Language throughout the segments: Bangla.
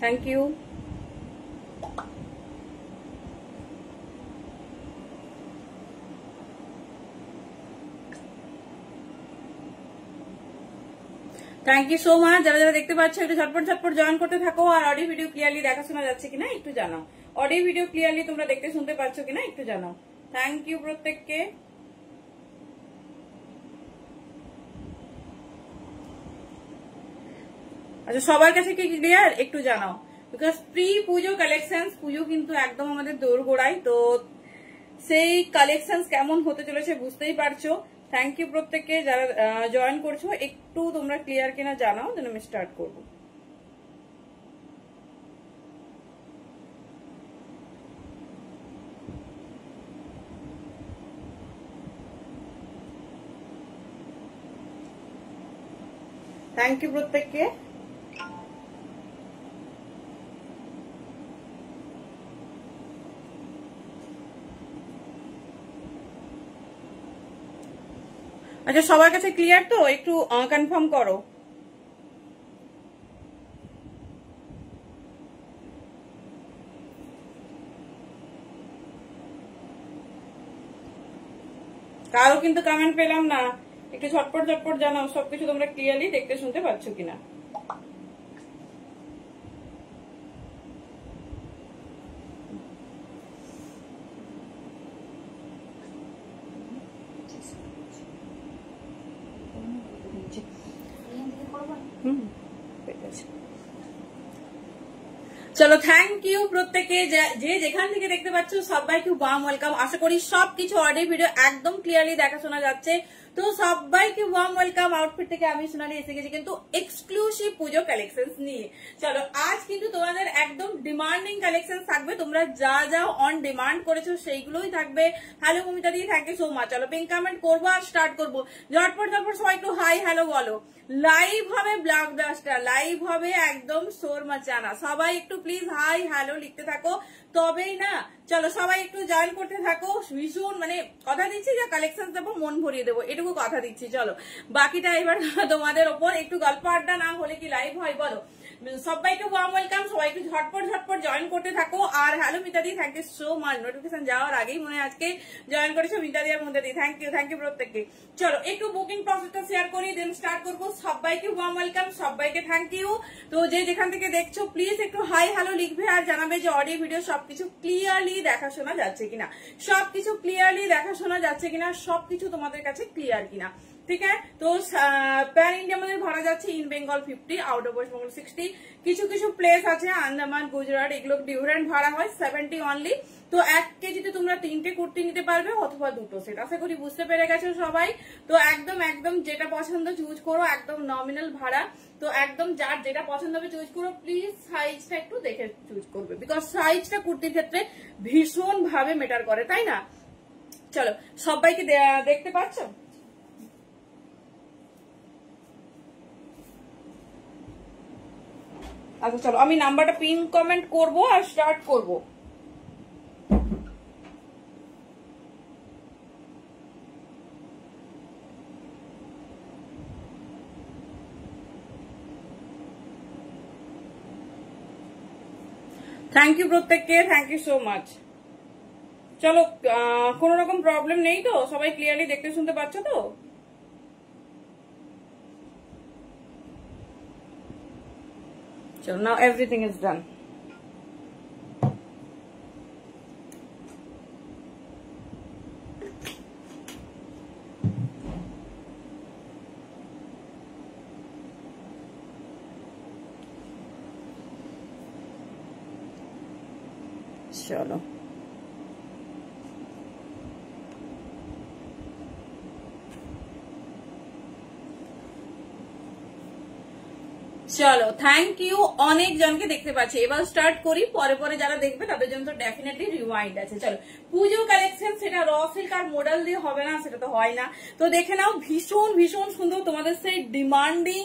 Thank you. Thank you so much. যারা যারা দেখতে পাচ্ছ একটু ঝটপট ঝটপট জয়েন করতে থাকো। আর অডিও ভিডিও ক্লিয়ারলি দেখা শোনা যাচ্ছে কিনা একটু জানাও। অডিও ভিডিও ক্লিয়ারলি তোমরা দেখতে শুনতে পাচ্ছ কিনা একটু জানাও। থ্যাংক ইউ প্রত্যেককে। আচ্ছা সবার কাছে কি ক্লিয়ার একটু জানাও, বিকজ প্রি পুজো কালেকশন, পুজো কিন্তু একদম আমাদের দোরগোড়ায়, তো সেই কালেকশন কেমন হতে চলেছে বুঝতেই পারছো। থ্যাংক ইউ প্রত্যেককে যারা জয়েন করছো, একটু তোমরা ক্লিয়ার কিনা জানাও, দেন আমি স্টার্ট করবো। থ্যাংক ইউ প্রত্যেককে। আচ্ছা সবার কাছে ক্লিয়ার তো, একটু কনফার্ম করো। কারো কিন্তু কমেন্ট পেলাম না, একটু ঝটপট ঝটপট জানাও সবকিছু তোমরা ক্লিয়ারলি দেখতে শুনতে পাচ্ছ কিনা। চলো থ্যাংক ইউ প্রত্যেকে, যে যেখান থেকে দেখতে পাচ্ছ সবাইকে ওয়ার্ম ওয়েলকাম। আশা করি সবকিছু অডিও ভিডিও একদম ক্লিয়ারলি দেখা শোনা যাচ্ছে, তো সবাইকে ওয়ার্ম ওয়েলকাম। আউটফিট থেকে আমি সোনালি এসে গেছি কিন্তু এক্সক্লুসিভ পুজো কালেকশন নিয়ে। চলো আজ কিন্তু তোমাদের একদম ডিমান্ডিং কালেকশন থাকবে, তোমরা যা যা অন ডিমান্ড করেছো সেইগুলোই থাকবে। হ্যালো মমিতা দি, থ্যাংক ইউ সো মাচ। চলো পিঙ্ক কমেন্ট করবো আর স্টার্ট করবো। ঝটপট ঝটপট সবাই একটু হাই হ্যালো বলো। লাইভ হবে ব্লকবাস্টার, লাইভ হবে একদম শোর মাচানা। সবাই একটু প্লিজ হাই হ্যালো লিখতে থাকো, তবেই না। চলো সবাই একটু জয়েন করতে থাকো। ভীষণ মানে কথা দিচ্ছি যে কালেকশন দেবো, মন ভরিয়ে দেবো, এটুকু কথা দিচ্ছি। চলো বাকিটা এবার তোমাদের ওপর। একটু গল্প আড্ডা না হলে কি লাইভ হয় বলো। সবাইকে ওয়ার্ম ওয়েলকাম, সবাই একটু ঝটপট ঝটপট জয়েন করতে থাকো। আর হ্যালো মিতাদি, thank you so much. Notification যাওয়ার আগেই মনে আজকে জয়েন করেছো মিতাদি আর মুন্তাদি, থ্যাংক ইউ প্রত্যেককে। চলো একটু বুকিং প্রসেসটা শেয়ার করি, দেন স্টার্ট করবো। সবাইকে ওয়ার্ম ওয়েলকাম, সবাইকে থ্যাংক ইউ। তো যে যেখান থেকে দেখছো প্লিজ একটু হাই হ্যালো লিখবে আর জানাবে যে অডিও ভিডিও সবকিছু ক্লিয়ারলি দেখা শোনা যাচ্ছে কিনা, সবকিছু ক্লিয়ারলি দেখা শোনা যাচ্ছে কিনা, সবকিছু তোমাদের কাছে ক্লিয়ার কিনা। ঠিক আছে, তো প্যান ইন্ডিয়া আমাদের ভাড়া যাচ্ছে in Bengal 50, out of West Bengal 60। কিছু কিছু প্লেস আছে আন্দামান গুজরাট, এগুলো ডিফারেন্ট ভাড়া হয় 70 অনলি। তো 1 কেজিতে তোমরা 3টে কুর্তি নিতে পারবে অথবা 2টো সেট। আশা করি বুঝতে পেরে গেছো সবাই। তো একদম একদম যেটা পছন্দ চুজ করো, একদম নমিনাল ভাড়া। তো একদম যার যেটা পছন্দ হবে চুজ করো। প্লিজ সাইজটা একটু দেখে চুজ করবে, বিকজ সাইজটা কুর্তির ক্ষেত্রে ভীষণ ভাবে ম্যাটার করে, তাই না? চলো সবাইকে দেখতে পাচ্ছ? আচ্ছা চলো আমি নাম্বারটা পিন কমেন্ট করব আর স্টার্ট করব। থ্যাংক ইউ প্রত্যেককে, থ্যাংক ইউ সো মাচ। চলো কোনো রকম প্রবলেম নেই তো, সবাই ক্লিয়ারলি দেখতে শুনতে পাচ্ছ তো? চলো নাও এভরিথিং ইজ ডান। চলো চলো থ্যাংক ইউ, অনেক জনকে দেখতে পাচ্ছি। এবার স্টার্ট করি, পরে পরে যারা দেখবে তাদের জন্য তো ডেফিনেটলি রিওয়াইন্ড আছে। চলো পুজো কালেকশন, সেটা র সিল্ক আর মডেল দিয়ে হবে না, সেটা তো হয় না। তো দেখে নাও ভীষণ ভীষণ সুন্দর তোমাদের সেই demanding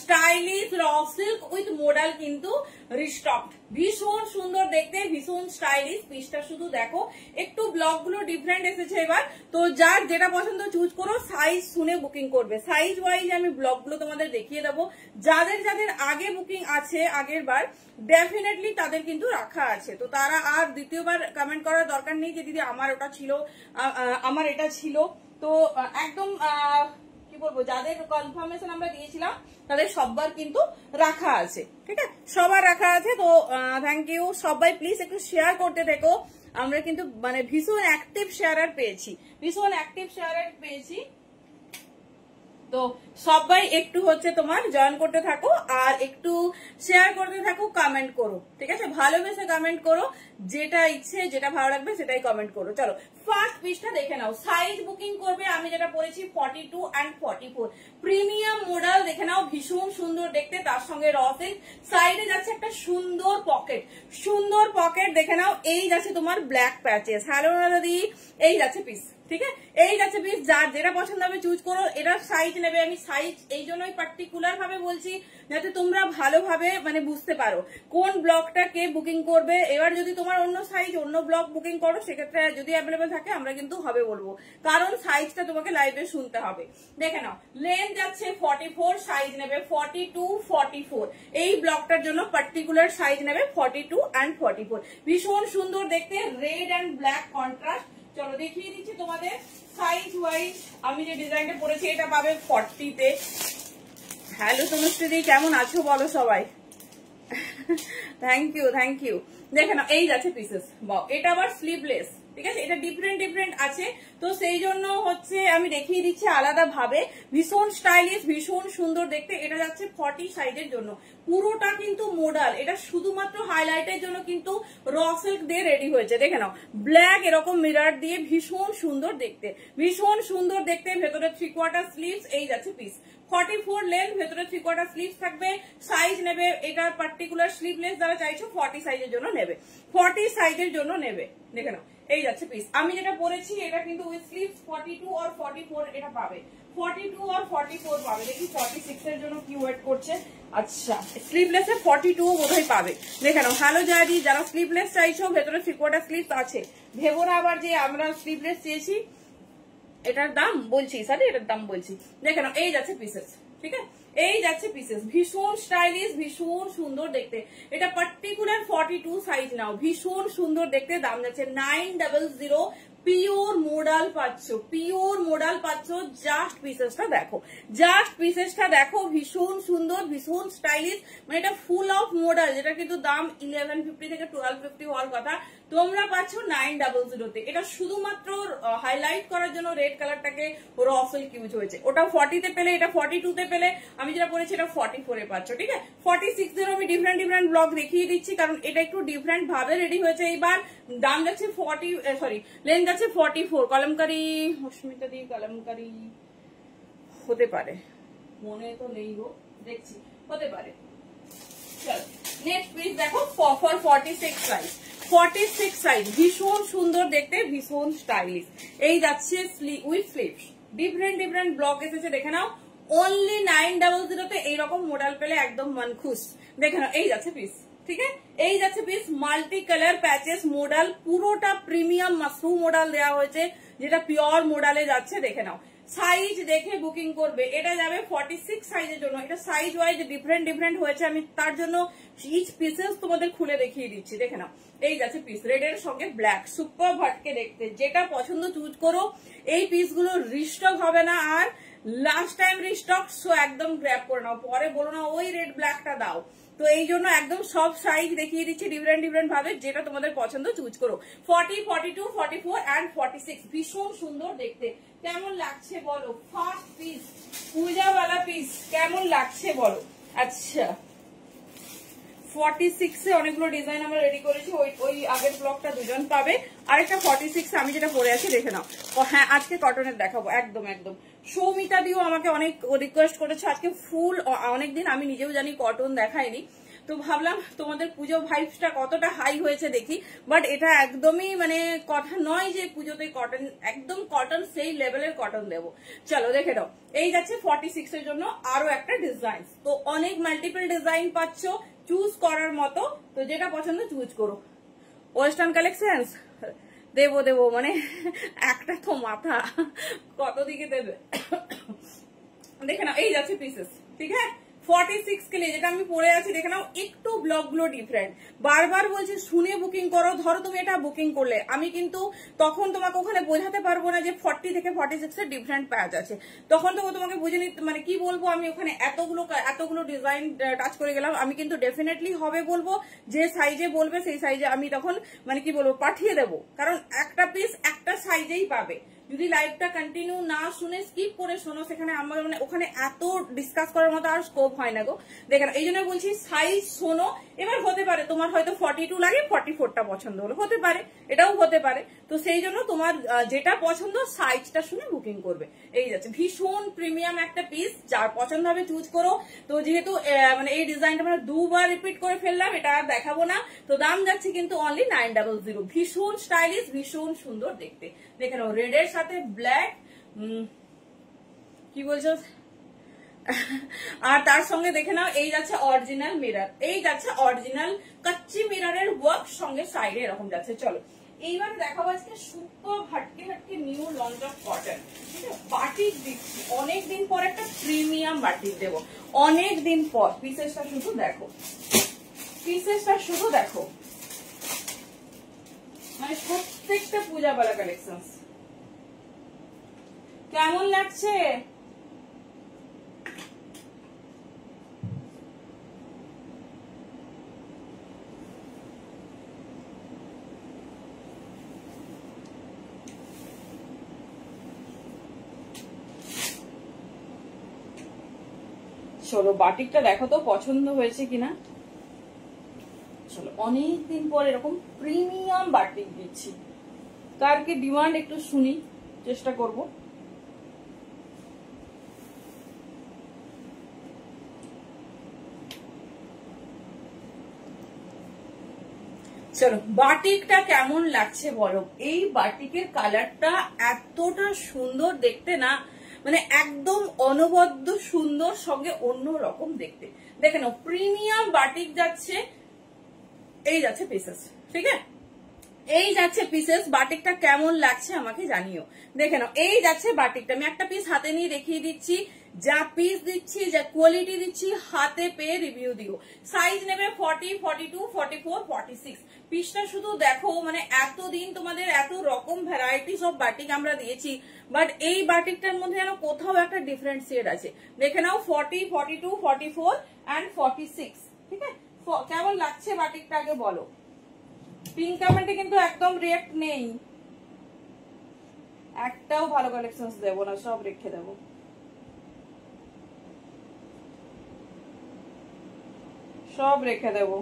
stylish raw silk with model কিন্তু রিস্টকড। ভীষণ সুন্দর দেখতে, ভীষণ স্টাইলিশ। পিসটা শুধু দেখো, একটু ব্লক গুলো ডিফারেন্ট এসেছে এবার। তো যার যেটা পছন্দ চুজ করো, সাইজ শুনে বুকিং করবে। সাইজ ওয়াইজ আমি ব্লক গুলো তোমাদের দেখিয়ে দেবো। যাদের যাদের আগে বুকিং আছে আগের বার, ডেফিনেটলি তাদের কিন্তু রাখা আছে। তো তারা আর দ্বিতীয়বার কমেন্ট করার দরকার নেই যে দিদি আমার ওটা ছিল, আমার এটা ছিল। তো একদম কি বলবো, যাদের কনফার্মেশন আমরা দিয়েছিলাম তাদের সবার কিন্তু রাখা আছে, ঠিক আছে, সবার রাখা আছে। তো থ্যাংক ইউ সবাই, প্লিজ একটু শেয়ার করতে থেকো। আমরা কিন্তু মানে ভীষণ অ্যাক্টিভ শেয়ারার পেয়েছি, ভীষণ অ্যাক্টিভ শেয়ারার পেয়েছি। তো সবাই একটু হচ্ছে তোমার জয়েন করতে থাকো আর একটু শেয়ার করতে থাকো, কমেন্ট করো, ঠিক আছে, ভালোবেসে কমেন্ট করো, যেটা ইচ্ছে যেটা ভালো লাগবে সেটাই কমেন্ট করো। চলো ফার্স্ট পিসটা দেখে নাও। সাইজ বুকিং করবে, আমি যেটা পরেছি 42 and 44 প্রিমিয়াম মডেল। দেখে নাও, ভীষণ সুন্দর দেখতে, তার সঙ্গে র সিল্ক। সাইডে যাচ্ছে একটা সুন্দর পকেট, সুন্দর পকেট দেখে নাও। এই যাচ্ছে তোমার ব্ল্যাক প্যাচেস। হ্যালো দাদি, এই যাচ্ছে পিস, ঠিক আছে, এই যাচ্ছে পিস। যার যেটা পছন্দ হবে চুজ করো। এটার সাইজ নেবে, আমি সাইজ এই জন্যই পার্টিকুলার ভাবে বলছি যাতে তোমরা ভালোভাবে মানে বুঝতে পারো কোন ব্লকটা কে বুকিং করবে। এবার যদি তোমার অন্য সাইজ অন্য ব্লক বুকিং করো, সেক্ষেত্রে যদি অ্যাভেলেবেল থাকে আমরা কিন্তু হবে বলবো, কারণ সাইজটা তোমাকে লাইভে শুনতে হবে। দেখে নাও, লেন্থ যাচ্ছে 44, সাইজ নেবে 42, 44। এই ব্লকটার জন্য পার্টিকুলার সাইজ নেবে 42 and 44। ভীষণ সুন্দর দেখতে, রেড অ্যান্ড ব্ল্যাক কন্ট্রাস্ট। চলো দেখিয়ে দিচ্ছি তোমাদের সাইজ ওয়াইজ। আমি যে ডিজাইনটা পরেছি এটা পাবে 40 তে। হ্যালো তনুশ্রী, কেমন আছো বলো সবাই? Thank you, thank you. দেখে নাও, এই যাচ্ছে পিসেস। বাও, এটা আবার স্লিভলেস, ঠিক আছে, এটা ডিফারেন্ট ডিফারেন্ট আছে। তো সেই জন্য হচ্ছে আমি দেখিয়ে দিচ্ছি আলাদা ভাবে। ভীষণ স্টাইলিশ, ভীষণ সুন্দর দেখতে। এটা যাচ্ছে 40 সাইজের জন্য। পুরোটা কিন্তু মোডাল, এটা শুধুমাত্র হাইলাইটের জন্য কিন্তু র সিল্ক দিয়ে রেডি হয়েছে। দেখে নাও, ব্ল্যাক এরকম মিরর দিয়ে ভীষণ সুন্দর দেখতে, ভীষণ সুন্দর দেখতে। ভেতরে 3/4 স্লিভস। এই যাচ্ছে পিস 44 লেন্থ, ভেতরে 3/4 স্লিভস থাকবে। সাইজ নেবে, এটা পার্টিকুলার স্লিভলেস যারা চাইছো 40 সাইজের জন্য নেবে, 40 সাইজের জন্য নেবে। দেখে নাও, এই যাচ্ছে পিস। আমি যেটা পরেছি এটা কিন্তু উইথ স্লিভস 42 or 44 এটা পাবে, 42 or 44 পাবে। দেখি 46 এর জন্য কি ওয়েট করছে। আচ্ছা, স্লিভলেস এর 42 বোধহয় পাবে। দেখে নাও, হ্যালো জারি, যারা স্লিভলেস চাইছো ভেতরে 3/4 স্লিভস আছে, ভেবো না আবার যে আমরা স্লিভলেস চেয়েছি। এটার দাম বলছি, সরি এটার দাম বলছি। দেখে নাও, এই যাচ্ছে পিসেস, ঠিক আছে, এই যাচ্ছে পিসেস। ভীষণ স্টাইলিশ, ভীষণ সুন্দর দেখতে। এটা পার্টিকুলার 42 সাইজ নাও, ভীষণ সুন্দর দেখতে। দাম যাচ্ছে 900। পিওর মোডাল পাচ্ছ, পিওর মোডাল পাচ্ছ। জাস্ট পিসেসটা দেখো, জাস্ট পিসেসটা দেখো, ভীষণ সুন্দর, ভীষণ স্টাইলিশ। মানে এটা ফুল অফ মোডাল, যেটা কিন্তু দাম 1150 থেকে 1250 হওয়ার কথা, তোমরা পাচ্ছ 900 তে। এটা শুধুমাত্র হাইলাইট করার জন্য রেড কালারটাকে র সিল্ক ইউজ হয়েছে। ওটা 40 তে পেলে, এটা 42 তে পেলে। আমি যেটা বলেছি এটা 44 এ পাচ্ছ, ঠিক আছে। 46 এর আমি ডিফারেন্ট ডিফারেন্ট ব্লক দেখিয়ে দিচ্ছি, কারণ এটা একটু ডিফারেন্ট ভাবে রেডি হয়েছে এইবার। দাম যাচ্ছে 40, সরি লেন্থ যাচ্ছে 44। কলমকারি অস্মিতা দি, কলমকারি হতে পারে, মনে তো নেই গো, দেখছি হতে পারে। চলো নেক্সট পিস দেখো, 46 সাইজ, 46 সাইজ। ভীষণ সুন্দর দেখতে, ভীষণ স্টাইলিশ। এই যাচ্ছে with sleeves, different different block এসেছে। দেখে নাও, অনলি 900 তে এইরকম মডেল পেলে একদম মন খুশ। দেখে নাও, এই যাচ্ছে পিস, ঠিক আছে, এই যাচ্ছে piece. Multi colour patches model, পুরোটা প্রিমিয়াম মাশরুম মডেল দেওয়া হয়েছে, যেটা পিওর মডেলে যাচ্ছে। দেখে নাও, সাইজ দেখে বুকিং করবে। এটা যাবে 46 সাইজের জন্য। এটা সাইজ ওয়াইজ ডিফারেন্ট ডিফারেন্ট হয়েছে, আমি তার জন্য ইচ পিসেস তোমাদের খুলে দেখিয়ে দিচ্ছি। দেখে নাও, এই যাচ্ছে পিস, রেড এর সঙ্গে ব্ল্যাক, সুপার ভাটকে দেখতে। যেটা পছন্দ চুজ করো। এই পিসগুলো রিস্টক হবে না আর, লাস্ট টাইম রিস্টক, সো একদম গ্র্যাব করে নাও, পরে বলো না ওই রেড ব্ল্যাকটা দাও। তো এই জন্য একদম সব সাইজ দেখিয়ে দিচ্ছি ডিফারেন্ট ডিফারেন্ট ভাবে, যেটা তোমাদের পছন্দ চুজ করো। 40, 42, 44 and 46 ভীষণ সুন্দর দেখতে। কেমন লাগছে বলো? ফার্স্ট পিস, পূজাওয়ালা পিস, কেমন লাগছে বলো? আচ্ছা, 46 এ অনেকগুলো ডিজাইন আমরা রেডি করেছি। ওই আগের ব্লকটা দুজন পাবে। আরেকটা 46 আমি যেটা পরে আছি দেখে নাও। হ্যাঁ, আজকে কটনের দেখাবো, একদম একদম। সৌমিতা দিও আমাকে অনেক রিকোয়েস্ট করেছে আজকে ফুল, অনেকদিন আমি নিজেও জানি কটন দেখাইনি। তো ভাবলাম তোমাদের পুজো ভাইবসটা কতটা হাই হয়েছে দেখি। বাট এটা একদমই মানে কথা নয় যে পুজোতে কটন, একদম কটন সেই লেভেলের কটন দেবো। চলো দেখে নাও, এই যাচ্ছে 46 এর জন্য আরো একটা ডিজাইন। তো অনেক মাল্টিপল ডিজাইন পাচ্ছ চুজ করার মতো, তো যেটা পছন্দ চুজ করো। ওয়েস্টার্ন কালেকশনস দেবো মানে একটা তো মাথা কত দিকে দেবে। দেখে নাও, এই যাচ্ছে পিসেস, ঠিক আছে 46 के लिए, যেটা আমি পরে আছি দেখে নাও, একটু ব্লকগুলো ডিফারেন্ট। বারবার বলছি শুনে বুকিং করো। ধরো তুমি এটা বুকিং করলে, আমি কিন্তু তখন তোমাকে ওখানে বোঝাতে পারবো না যে 40 থেকে 46 এর ডিফারেন্ট প্যাচ আছে। তখন তো তোমাকে বুঝে নিতে মানে কি বলবো, আমি ওখানে এতগুলো ডিজাইন টাচ করে গেলাম। আমি কিন্তু ডেফিনেটলি হবে বলবো, যে সাইজে বলবে সেই সাইজে আমি তখন মানে কি বলবো পাঠিয়ে দেবো, কারণ একটা পিস একটা সাইজেই পাবে। যদি লাইভটা কন্টিনিউ না শুনে স্কিপ করে শোনো, সেখানে আমার মানে ওখানে এত ডিসকাস করার মতো আর স্কোপ হয় না গো। দেখেন এই জন্য বলছি সাইজ শোনো। এবার হতে পারে তোমার হয়তো 42 লাগে, 44টা পছন্দ হলো, হতে পারে, এটাও হতে পারে। তো সেই জন্য তোমার যেটা পছন্দ সাইজটা শুনে বুকিং করবে। এই যাচ্ছে ভীষণ প্রিমিয়াম একটা পিস, যার পছন্দ হবে চুজ করো। তো যেহেতু মানে এই ডিজাইনটা আমরা দুবার রিপিট করে ফেললাম, এটা আর দেখাবো না। তো দাম যাচ্ছে কিন্তু অনলি 900। ভীষণ স্টাইলিশ, ভীষণ সুন্দর দেখতে। দেখে নাও রেড এর সাথে ব্ল্যাক, কি বলছো, আর তার সঙ্গে দেখে নাও এই যাচ্ছে অরিজিনাল মিরর, এই যাচ্ছে অরিজিনাল কাচ্চি মিররের ওয়ার্ক সঙ্গে সাইডে এরকম যাচ্ছে। চলো এইবার দেখাবো আজকে সুপার হাটকে নিউ লঞ্চ অফ কটন। ঠিক আছে, বাটিক দিচ্ছি অনেকদিন পর, একটা প্রিমিয়াম বাটিক দেবো অনেকদিন পর। পিসেসটা শুধু দেখো, পিসেসটা শুধু দেখো, মানে প্রত্যেকটা পূজা বালা কালেকশন। কেমন লাগছে? চলো বাটিকটা দেখো তো পছন্দ হয়েছে কিনা। চলো অনেকদিন পর এরকম প্রিমিয়াম বাটিক দিচ্ছি, কার কি ডিমান্ড একটু শুনি, চেষ্টা করব। চলো বাটিকটা কেমন লাগছে বলো। এই বাটিকের কালারটা এতটা সুন্দর দেখতে না, মানে একদম অনবদ্য সুন্দর, সঙ্গে অন্য রকম দেখতে। দেখে নাও প্রিমিয়াম বাটিক যাচ্ছে, এই যাচ্ছে পিসেস, ঠিক আছে এই যাচ্ছে পিসেস। বাটিকটা কেমন লাগছে আমাকে জানিও। দেখে নাও এই যাচ্ছে বাটিকটা, আমি একটা পিস হাতে নিয়ে দেখিয়ে দিচ্ছি। যা পিস দিচ্ছি, যা কোয়ালিটি দিচ্ছি, হাতে পেয়ে রিভিউ দিও। সাইজ নেবে 40, 42, 44, 46। পিসটা শুধু দেখো, মানে এতদিন তোমাদের এত রকম ভ্যারাইটিস অফ বাটিক আমরা দিয়েছি, বাট এই বাটিকটার মধ্যে যেন কোথাও একটা ডিফারেন্ট শেড আছে। দেখে নাও 40, 42, 44 and 46। ঠিক আছে, কেমন লাগছে বাটিকটা আগে বলো। পিঙ্ক কমেন্টে কিন্তু একদম রিয়েক্ট নেই, একটাও ভালো কালেকশন দেবো না, সব রেখে দেবো। সব রেখে দেবো।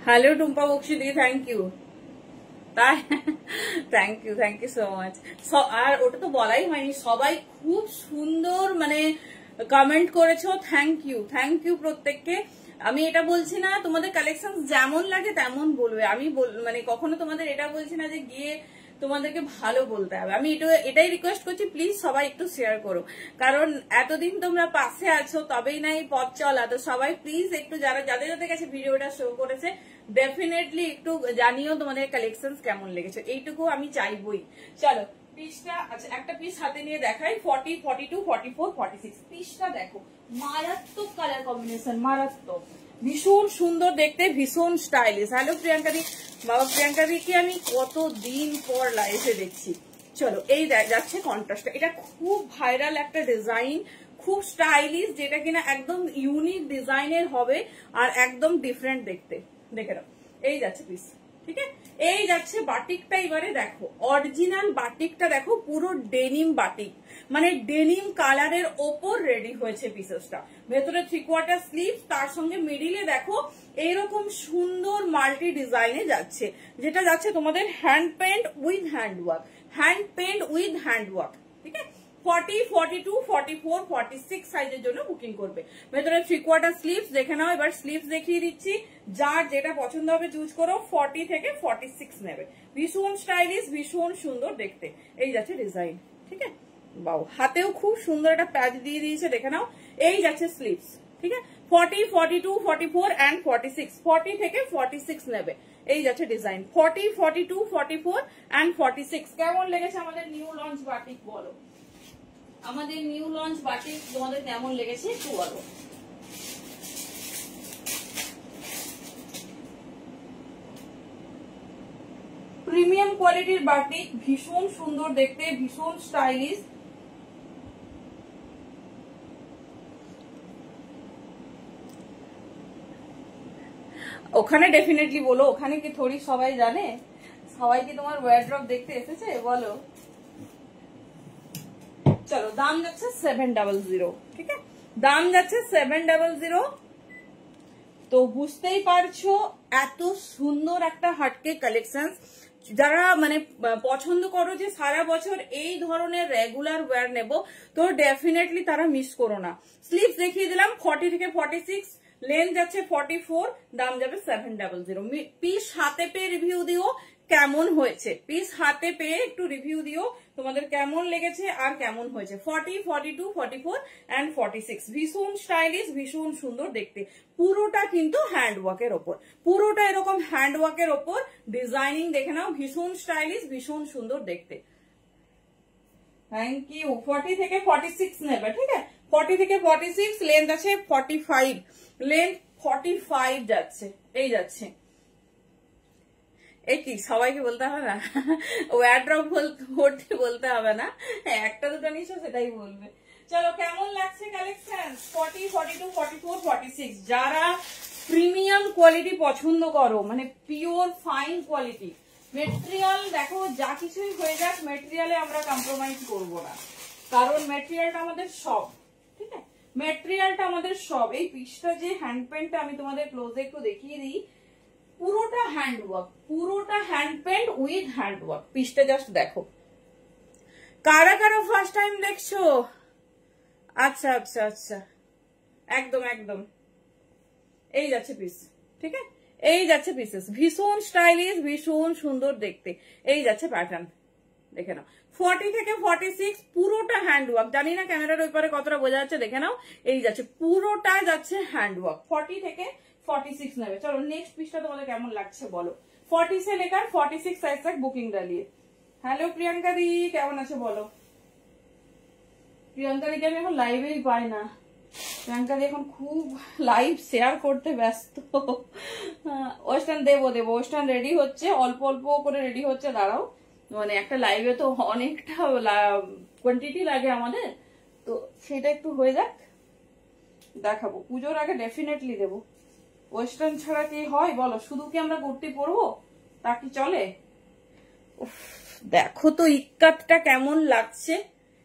হ্যালো টুম্পা বক্সি দি, থ্যাংক ইউ। তাই থ্যাংক ইউ সো মাচ। আর ওটা তো বলাই হয়নি, সবাই খুব সুন্দর মানে কমেন্ট করেছো, থ্যাংক ইউ প্রত্যেককে। আমি এটা বলছি না তোমাদের কালেকশন যেমন লাগে তেমন বলবে, আমি মানে কখনো তোমাদের এটা বলছি না যে গিয়ে তোমাদেরকে ভালো বলতে হবে। আমি এটাই রিকোয়েস্ট করছি, প্লিজ সবাই একটু শেয়ার করো, কারণ এতদিন তোমরা পাশে আছো, তবেই না এই পথ চলা। তো সবাই প্লিজ একটু যাদের কাছে ভিডিওটা শো করেছে, ডেফিনেটলি একটু জানিও তোমাদের কালেকশন কেমন লেগেছে, এইটুকু আমি চাইবই। চলো পিসটা, আচ্ছা একটা পিস হাতে নিয়ে দেখাই। 40, 42, 44, 46 পিসটা দেখো, মারাত্মক কালার কম্বিনেশন, মারাত্মক, ভীষণ সুন্দর দেখতে, ভীষণ স্টাইলিশ। হ্যালো প্রিয়াঙ্কা দি, বাবা প্রিয়াঙ্কা দিকে আমি কতদিন পর লাইভে দেখছি। চলো এই যাচ্ছে কন্ট্রাস্টটা, এটা খুব ভাইরাল একটা ডিজাইন, খুব স্টাইলিশ, যেটা কিনা একদম ইউনিক ডিজাইনের হবে আর একদম ডিফারেন্ট দেখতে। দেখে নাও এই যাচ্ছে পিস, ঠিক আছে। এই যাচ্ছে বাটিকটা, এবারে দেখো অরিজিনাল বাটিকটা দেখো, পুরো ডেনিম বাটিক, মানে ডেনিম কালারের ওপর রেডি হয়েছে পিসেসটা। ভেতরে 3/4 স্লিভ, তার সঙ্গে মিডিলে দেখো এইরকম সুন্দর মাল্টি ডিজাইনে যাচ্ছে, যেটা যাচ্ছে তোমাদের hand paint with hand work, hand paint with hand work. ঠিক আছে, 40, 42, 44, 46 সাইজের জন্য বুকিং করবে। ভেতরে 3/4 স্লিভস দেখে নাও। এবার স্লিভস দেখিয়ে দিচ্ছি, যার যেটা পছন্দ হবে চুজ করো। 40 থেকে 46 নেবে। ভীষণ স্টাইলিশ, ভীষণ সুন্দর দেখতে। এই যাচ্ছে ডিজাইন। ঠিক আছে, বাও, হাতেও খুব সুন্দর একটা প্যাচ দিয়ে দিয়েছে, দেখে নাও। এই যাচ্ছে স্লিভস। ঠিক আছে, 40, 42, 44 and 46, 40 থেকে 46 নেবে। এই যাচ্ছে ডিজাইন 40, 42, 44 and 46। কেমন লেগেছে আমাদের নিউ লঞ্চ বাটিক বলো? আমাদের নিউ লঞ্চ বাটিক তোমাদের কেমন লেগেছে একটু বলো। প্রিমিয়াম কোয়ালিটির বাটিক, ভীষণ সুন্দর দেখতে, ভীষণ স্টাইলিশ। ওখানে ডেফিনেটলি বলো, ওখানে কি থোড়ি সবাই জানে? সবাই কি তোমার ওয়ারড্রপ দেখতে এসেছে বলো? চলো, দাম যাচ্ছে 700। ঠিক আছে, দাম যাচ্ছে 700। তো বুঝতেই পারছো এত সুন্দর একটা হাটকে কালেকশন। যারা মানে পছন্দ করো যে সারা বছর এই ধরনের রেগুলার ওয়্যার নেব, তো ডেফিনেটলি তারা মিস করো না। স্লিভস দেখিয়ে দিলাম 40 থেকে 46, লেন্থ যাচ্ছে 44, দাম যাবে 700। পিস হাতে পেয়ে রিভিউ দিও কেমন হয়েছে, পিস হাতে পেয়ে একটু রিভিউ দিও তোমাদের কেমন লেগেছে আর কেমন হয়েছে। 40, 42, 44 and 46, ভীষণ স্টাইলিশ, ভীষণ সুন্দর দেখতে। পুরোটা কিন্তু হ্যান্ড ওয়ার্কের ওপর, পুরোটা এরকম হ্যান্ড ওয়ার্কের ওপর ডিজাইনিং দেখে নাও, ভীষণ স্টাইলিশ, ভীষণ সুন্দর দেখতে। Thank you. 40 থেকে 46 নেবে। ঠিক আছে, 40 থেকে 46, লেন্থ আছে 45, লেন্থ 45 যাচ্ছে। এই যাচ্ছে। এই কি সবাইকে বলতে হবে না? ওয়ারড্রপ ভর্তি বলতে হবে না, একটা দুটো নিশো সেটাই বলবে। চলো, কেমন লাগছে কালেকশন? 40, 42, 44, 46। যারা প্রিমিয়াম কোয়ালিটি পছন্দ করো, মানে পিওর ফাইন কোয়ালিটি, মেটেরিয়াল দেখো যা কিছুই হয়ে যাক, মেটেরিয়ালে আমরা কম্প্রোমাইজ করবো না, কারণ মেটেরিয়ালটা আমাদের সব। ঠিক আছে, মেটেরিয়ালটা আমাদের সব। এই পিসটা যে হ্যান্ড পেন্টটা আমি তোমাদের ক্লোজে একটু দেখিয়ে দিই, পুরোটা হ্যান্ড ওয়ার্ক, পুরোটা hand paint with hand work. পিসটা জাস্ট দেখো। কারা কারা ফার্স্ট টাইম দেখছো? আচ্ছা আচ্ছা আচ্ছা, একদম একদম। এই যাচ্ছে পিস। ঠিক আছে, এই যাচ্ছে পিসেস, ভীষণ স্টাইলিশ, ভীষণ সুন্দর দেখতে। এই যাচ্ছে প্যাটার্ন, দেখে নাও। 40 থেকে 46, পুরোটা হ্যান্ড ওয়ার্ক। জানি না ক্যামেরার ওই পারে কতটা বোঝা যাচ্ছে, দেখে নাও। এই যাচ্ছে, পুরোটা যাচ্ছে হ্যান্ড ওয়ার্ক। 40 থেকে 46 নেবে। চলো, নেক্সট পিসটা তোমাদের কেমন লাগছে বলো। 40 से लेकर 46 साइज तक बुकिंग डालिए। हेलो प्रियंका दी, কেমন আছো বলো? প্রিয়াঙ্কা দিকে আমি এখন লাইভেই পাই না। প্রিয়াঙ্কা দি এখন খুব লাইভ শেয়ার করতে ব্যস্ত। ওয়েস্টার্ন দেবো, ওয়েস্টার্ন রেডি হচ্ছে, অল্প অল্প করে রেডি হচ্ছে। দাঁড়াও, মানে একটা লাইভে তো অনেকটা কোয়ান্টিটি লাগে আমাদের, তো সেটা একটু হয়ে যাক, দেখাবো। পুজোর আগে ডেফিনেটলি দেবো। ওয়েস্টার্ন ছাড়া কি হয় বলো? শুধু কি আমরা কুর্তি পরবো? তা কি চলে? দেখো তো ইক্কাতটা কেমন লাগছে।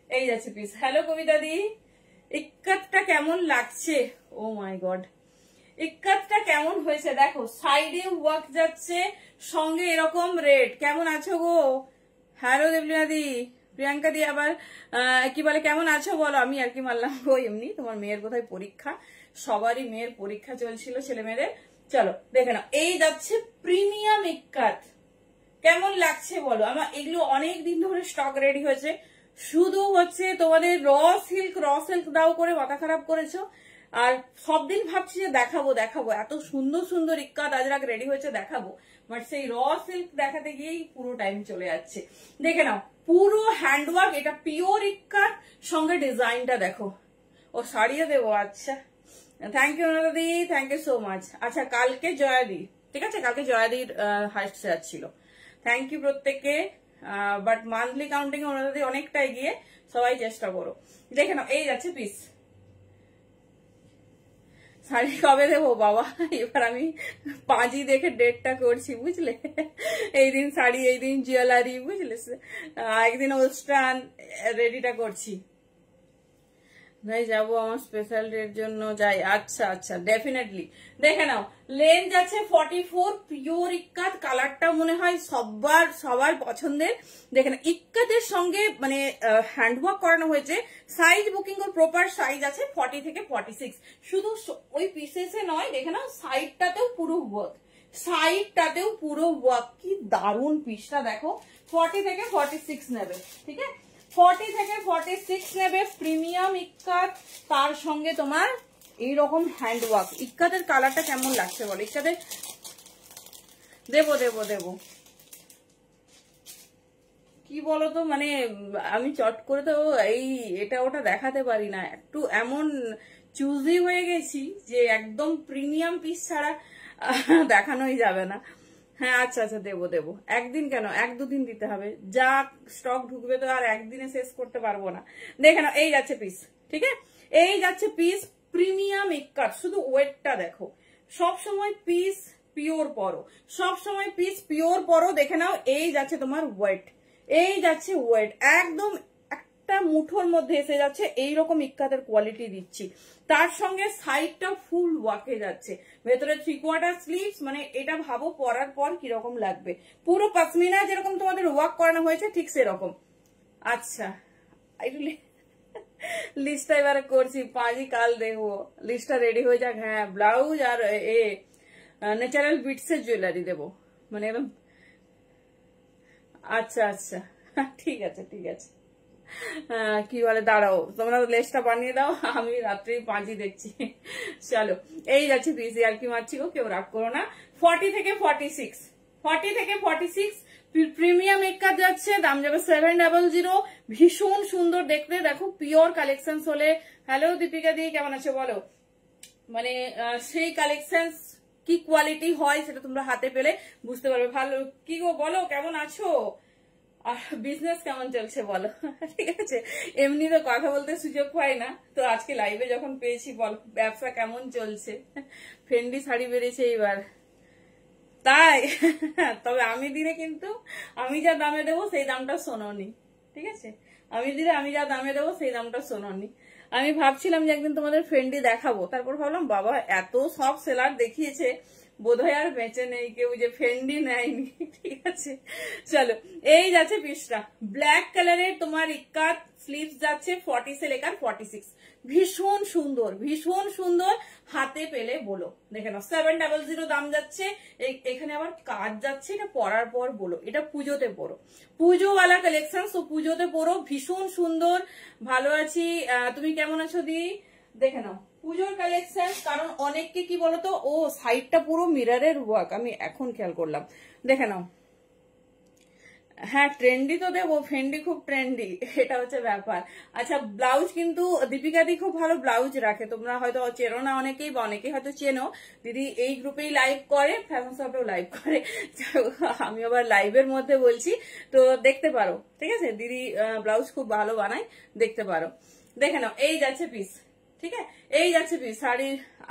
এই যাচ্ছে পিস। হ্যালো কবিতা দি, ইক্কাতটা কেমন লাগছে? ও মাই গড, ইক্কাতটা কেমন হয়েছে দেখো। সাইডে ওয়ার্ক যাচ্ছে, সঙ্গে এরকম রেড। কেমন আছো গো? হ্যালো দেবলিনা দি, প্রিয়াঙ্কা দি আবার কি বলে কেমন আছো বলো। আমি আর কি মারলাম গো, এমনি। তোমার মেয়ের কোথায় পরীক্ষা, সবারই মেয়ের পরীক্ষা চলছিল, ছেলে মেয়েদের। চলো দেখে নাও, এই যাচ্ছে প্রিমিয়াম ইক্কাত। কেমন লাগছে বলো? আমার এগুলো অনেক দিন ধরে স্টক রেডি হয়েছে, শুধু হচ্ছে তোমাদের র সিল্ক দাও করে মাথা খারাপ করেছো। আর সব দিন ভাবছি যে দেখাবো দেখাবো, এত সুন্দর সুন্দর ইক্কাত আজরাক রেডি হয়েছে দেখাবো, বাট সেই র সিল্ক দেখাতে গিয়েই পুরো টাইম চলে যাচ্ছে। দেখে নাও, পুরো হ্যান্ডওয়ার্ক, এটা পিওর ইক্কাত, সঙ্গে ডিজাইনটা দেখো। ও সারিয়ে দেবো, আচ্ছা থ্যাংক ইউ অনুরাধি, থ্যাংক ইউ সো মাচ। আচ্ছা, কালকে জয়াদি, ঠিক আছে, কালকে জয়াদির হাইস্ট শেয়ার ছিল। থ্যাংক ইউ প্রত্যেককে। বাট মান্থলি কাউন্টিং অনুরাধি অনেকটা এগিয়ে, সবাই চেষ্টা করো। দেখে নাও, এই যাচ্ছে পিস। শাড়ি কবে দেবো বাবা, এবার আমি পাঁজি দেখে ডেটটা করছি বুঝলে। এই দিন শাড়ি, এই দিন জুয়েলারি বুঝলে, একদিন ওয়েস্টার্ন রেডিটা করছি। ভাই যাবো আমার স্পেশাল ডের জন্য যাই। আচ্ছা আচ্ছা ডেফিনেটলি। দেখে নাও লেন্থ আছে 44, পিওর ইক্কাত, কালারটা মনে হয় সবার পছন্দের। দেখে নাও ইক্কাতের সঙ্গে মানে হ্যান্ডওয়ার্ক করানো হয়েছে। সাইজ বুকিং ওর প্রপার সাইজ আছে 40 থেকে 46। শুধু ওই পিসেসে নয়, দেখে নাও সাইডটাতেও পুরো ওয়ার্ক, সাইডটাতেও পুরো ওয়ার্ক। কি দারুণ পিসটা দেখো। 40 থেকে 46 নেবে, ঠিক আছে, 40 থেকে 46 নেবে, প্রিমিয়াম ইক্কাত, তার সঙ্গে তোমার এইরকম হ্যান্ডওয়ার্ক। ইক্কাতের কালারটা কেমন লাগছে বলো? ইক্কাতের দেবো দেবো দেবো কি বলতো, মানে আমি চট করে তো এই এটা ওটা দেখাতে পারি না, একটু এমন চুজি হয়ে গেছি যে একদম প্রিমিয়াম পিস ছাড়া দেখানোই যাবে না। হ্যাঁ আচ্ছা আচ্ছা দেবো দেবো, একদিন কেন, 1-2 দিন দিতে হবে, যা স্টক ঢুকবে তো আর একদিনে শেষ করতে পারবো না। দেখে নাও এই যাচ্ছে পিস, ঠিক আছে, এই যাচ্ছে পিস প্রিমিয়াম ইক্কাত। শুধু ওয়েটটা দেখো, সব সময় পিস পিওর পরো, সব সময় পিস পিওর পরো। দেখে নাও এই যাচ্ছে তোমার ওয়েট, এই যাচ্ছে ওয়েট, একদম একটা মুঠোর মধ্যে এসে যাচ্ছে। এইরকম ইক্কাতের কোয়ালিটি দিচ্ছি, তার সঙ্গে সাইডটা ফুল ওয়াকে যাচ্ছে, ভেতরে 3/4 স্লিভস। মানে এটা ভাবো পরার পর কিরকম লাগবে, পুরো পশমিনা যেরকম তোমাদের ওয়ার্ক করানো হয়েছে ঠিক সেরকম। আচ্ছা লিস্টটা এবারে করছি, পাঁচই কাল দেখবো, লিস্টটা রেডি হয়ে যাক। হ্যাঁ ব্লাউজ আর ন্যাচারাল বিটসের জুয়েলারি দেবো, মানে একদম। আচ্ছা আচ্ছা ঠিক আছে ঠিক আছে। কি বলে দাঁড়াও, তোমরা লেসটা বানিয়ে দাও, আমি রাত্রে পাঁচই দেখছি। চলো এই যাচ্ছে পিস, আর কি মারছি গো, কেউ রাগ করো না। 40 থেকে 46, 40 থেকে 46 প্রিমিয়াম ইক্কাত যাচ্ছে, দাম যাবে 700। ভীষণ সুন্দর দেখতে, দেখো পিওর কালেকশন হলে। হ্যালো দীপিকা দি, কেমন আছো বলো? মানে সেই কালেকশন কি কোয়ালিটি হয় সেটা তোমরা হাতে পেলে বুঝতে পারবে। ভালো কি গো বলো, কেমন আছো? বিজনেস কেমন চলছে বলো? ঠিক আছে, এমনি তো কথা বলতে সুযোগ পাই না, তো আজকে লাইভে যখন পেয়েছি বল ব্যবসা কেমন চলছে। ফেন্ডি শাড়ি বেরিয়েছে এইবার, তাই? তবে আমি দিলে কিন্তু আমি যা দামে দেবো সেই দামটা শোনোনি, ঠিক আছে, আমি দিলে আমি যা দামে দেবো সেই দামটা শোনোনি। আমি ভাবছিলাম যে একদিন তোমাদের ফ্রেন্ডই দেখাবো, তারপর ভাবলাম বাবা এত সব সেলার দেখিয়েছে বোধহয় আর বেঁচে নেই কেউ, যে ফ্রেন্ডই নেয়নি। ঠিক আছে চলো এই যাচ্ছে পিসটা, ব্ল্যাক কালারের তোমার ইক্কাত, স্লিভস যাচ্ছে 40 সে লেকার 46। ভীষণ সুন্দর, ভীষণ সুন্দর, হাতে পেলে বলো। দেখে নাও 700 দাম যাচ্ছে। এখানে আবার কাজ যাচ্ছে, এটা পরার পর বলো, এটা পুজোতে পরো, পুজোওয়ালা কালেকশন, তো পুজোতে পরো, ভীষণ সুন্দর। ভালো আছি, তুমি কেমন আছো দি? দেখে নাও পুজোর কালেকশন, কারণ অনেককে কি বলতো, ও সাইডটা পুরো মিররের ওয়ার্ক, আমি এখন খেয়াল করলাম। দেখে নাও, হ্যাঁ ট্রেন্ডি তো দেবো, ফ্রেন্ডি খুব ট্রেন্ডি, এটা হচ্ছে ব্যাপার। আচ্ছা ব্লাউজ কিন্তু দীপিকা দি খুব ভালো ব্লাউজ রাখে, তোমরা হয়তো চেনো না অনেকেই, বা অনেকেই হয়তো চেনো। দিদি এই গ্রুপেই লাইভ করে, ফ্যাশন শপেও লাইভ করে, আমি আবার লাইভের মধ্যে বলছি, তো দেখতে পারো, ঠিক আছে। দিদি ব্লাউজ খুব ভালো বানায়, দেখতে পারো। দেখে নাও এই যাচ্ছে পিস, ঠিক আছে, এই যাচ্ছে পিস শাড়ি।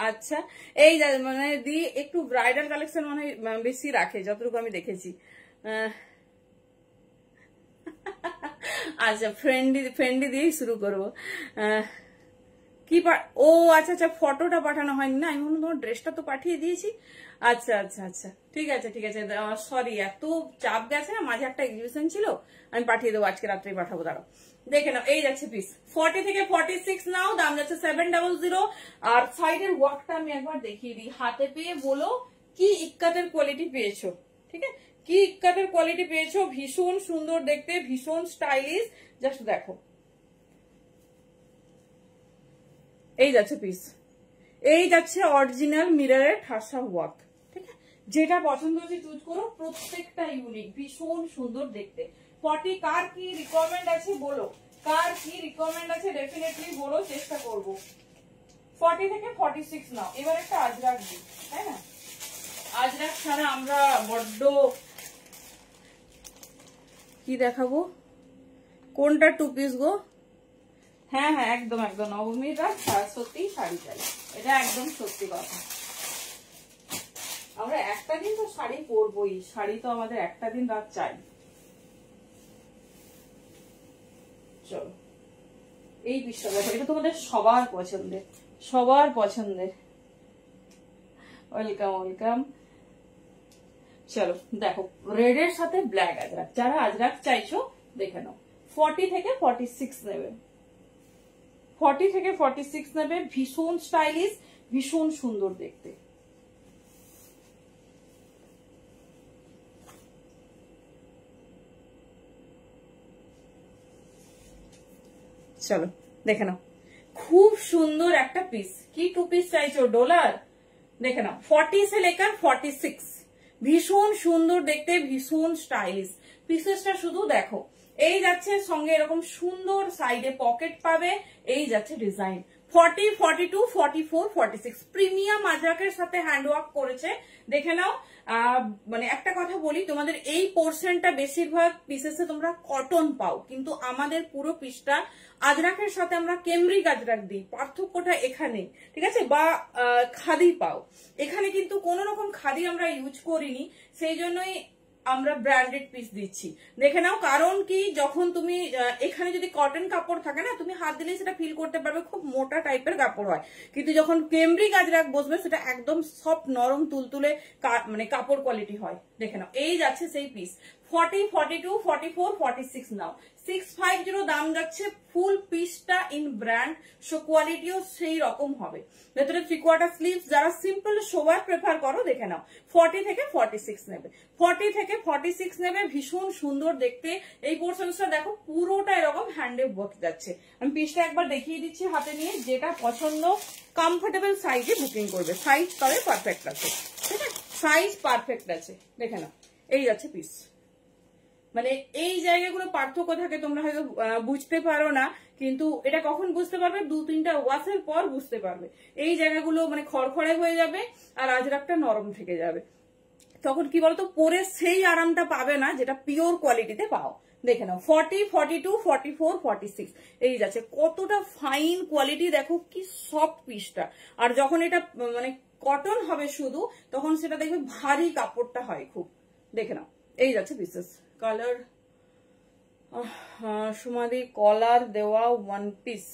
আচ্ছা এই মানে দি একটু ব্রাইডাল কালেকশন মানে বেশি রাখে যতটুকু আমি দেখেছি। আচ্ছা ফ্রেন্ডি দিয়েই শুরু করবো। কি ও আচ্ছা আচ্ছা, ফটোটা পাঠানো হয়নি না, আমি তোমার ড্রেসটা তো পাঠিয়ে দিয়েছি। আচ্ছা আচ্ছা আচ্ছা ঠিক আছে ঠিক আছে, সরি এত চাপ গেছে না, মাঝে একটা এক্সিবিশন ছিল, আমি পাঠিয়ে দেবো, আজকে রাত্রেই পাঠাবো, দাঁড়াও। দেখে নাও এই যাচ্ছে পিস 40 থেকে 46 নাও, দাম যাচ্ছে 700। আর সাইডের ওয়ার্কটা আমি একবার দেখিয়ে দিই, হাতে পেয়ে বলো কি ইক্কাতের কোয়ালিটি পেয়েছো, ঠিক আছে, কি ইক্কাতের কোয়ালিটি পেয়েছো। ভীষণ সুন্দর দেখতে, ভীষণ স্টাইলিশ, জাস্ট দেখো এই যাচ্ছে পিস, এই যাচ্ছে অরিজিনাল মিররের ঠাসা ওয়ার্ক, ঠিক আছে, যেটা পছন্দ হচ্ছে চুজ করো, প্রত্যেকটা ইউনিক, ভীষণ সুন্দর দেখতে। 40 কার কি রিকোয়ারমেন্ট আছে বলো, কার কি রিকোয়ারমেন্ট আছে ডেফিনেটলি বলো, চেষ্টা করব। 40 থেকে 46 নাও। এবার একটা আজরাক দিই, তাই না, আজরাক ছাড়া আমরা বড্ড কি দেখাবো, কোনটা টু পিস গো, হ্যাঁ হ্যাঁ একদম একদম নবমীর রাত সত্যি শাড়ি চাই, এটা একদম সত্যি কথা। আমরা একটা দিন তো শাড়ি পরবই, শাড়ি তো আমাদের একটা দিন রাত চাই। চলো এই পিসটা দেখো, এটা তোমাদের সবার পছন্দের, সবার পছন্দের। Welcome welcome. চলো দেখো রেডের সাথে ব্ল্যাক আজরাক, যারা আজরাক চাইছো দেখে নাও। 40 থেকে 46 নেবে, 40 থেকে 46 নেবে। ভীষণ স্টাইলিশ, ভীষণ সুন্দর দেখতে। চলো দেখে নাও, খুব সুন্দর একটা পিস। কি 2 পিস চাইছো ডলার? দেখে নাও 40 से लेकर 46, ভীষণ সুন্দর দেখতে, ভীষণ স্টাইলিশ। পিসেসটা শুধু দেখো, এই যাচ্ছে সঙ্গে এরকম সুন্দর সাইডে পকেট পাবে, এই যাচ্ছে ডিজাইন। 40, 42, 44, 46 প্রিমিয়াম আজরাকের সাথে হ্যান্ডওয়ার্ক করেছে, দেখে নাও। মানে একটা কথা বলি, তোমাদের এই পোর্শনটা বেশিরভাগ পিসেসে তোমরা কটন পাও, কিন্তু আমাদের পুরো পিসটা আজরাকের সাথে আমরা কেমব্রিক আজরাক দিই, পার্থক্যটা এখানে, ঠিক আছে? বা খাদি পাও, এখানে কিন্তু কোনো রকম খাদি আমরা ইউজ করিনি, সেই জন্যই আমরা ব্র্যান্ডেড পিস দিচ্ছি। দেখে নাও, কারণ কি যখন তুমি এখানে যদি কটন কাপড় থাকে না, তুমি হাত দিলে সেটা ফিল করতে পারবে খুব মোটা টাইপের কাপড় হয়, কিন্তু যখন কেমব্রিক আজরাক বসবে সেটা একদম সফট নরম তুলতুলে মানে কাপড় কোয়ালিটি হয়। দেখে নাও এই যাচ্ছে সেই পিস। 40, 42, 44, 46 নাও 650 দাম যাচ্ছে। ফুল পিসটা ইন ব্র্যান্ড, সো কোয়ালিটিও সেই রকম হবে। ভেতরে 3/4 স্লিভস, যারা সিম্পল সোবার প্রেফার করো দেখে নাও 40 থেকে 46 নেবে, 40 থেকে 46 নেবে। ভীষণ সুন্দর দেখতে। এই পোর্শনটা দেখো পুরোটা এরকম হ্যান্ডে ওয়ার্ক যাচ্ছে। আমি পিসটা একবার দেখিয়ে দিচ্ছি হাতে নিয়ে, যেটা পছন্দ কমফোর্টেবল সাইজে বুকিং করবে। সাইজ তবে পারফেক্ট আছে, ঠিক আছে? সাইজ পারফেক্ট আছে, দেখে নাও এই যাচ্ছে পিস। মানে এই জায়গাগুলো পার্থক্য থাকে, তোমরা হয়তো বুঝতে পারো না, কিন্তু এটা কখন বুঝতে পারবে? 2-3টা ওয়াশের পর বুঝতে পারবে। এই জায়গাগুলো মানে খড়খড়ে হয়ে যাবে আর আজরাকটা নরম থেকে যাবে, তখন কি বলতো পরে সেই আরামটা পাবে না যেটা পিওর কোয়ালিটিতে পাও। দেখে নাও 40, 42, 44, 46 এই যাচ্ছে। কতটা ফাইন কোয়ালিটি দেখো, কি সফট পিসটা। আর যখন এটা মানে কটন হবে শুধু, তখন সেটা দেখবে ভারী কাপড়টা হয় খুব। দেখে নাও এই যাচ্ছে পিসেস। কালার সুমাদি কলার দেওয়া ওয়ান পিস,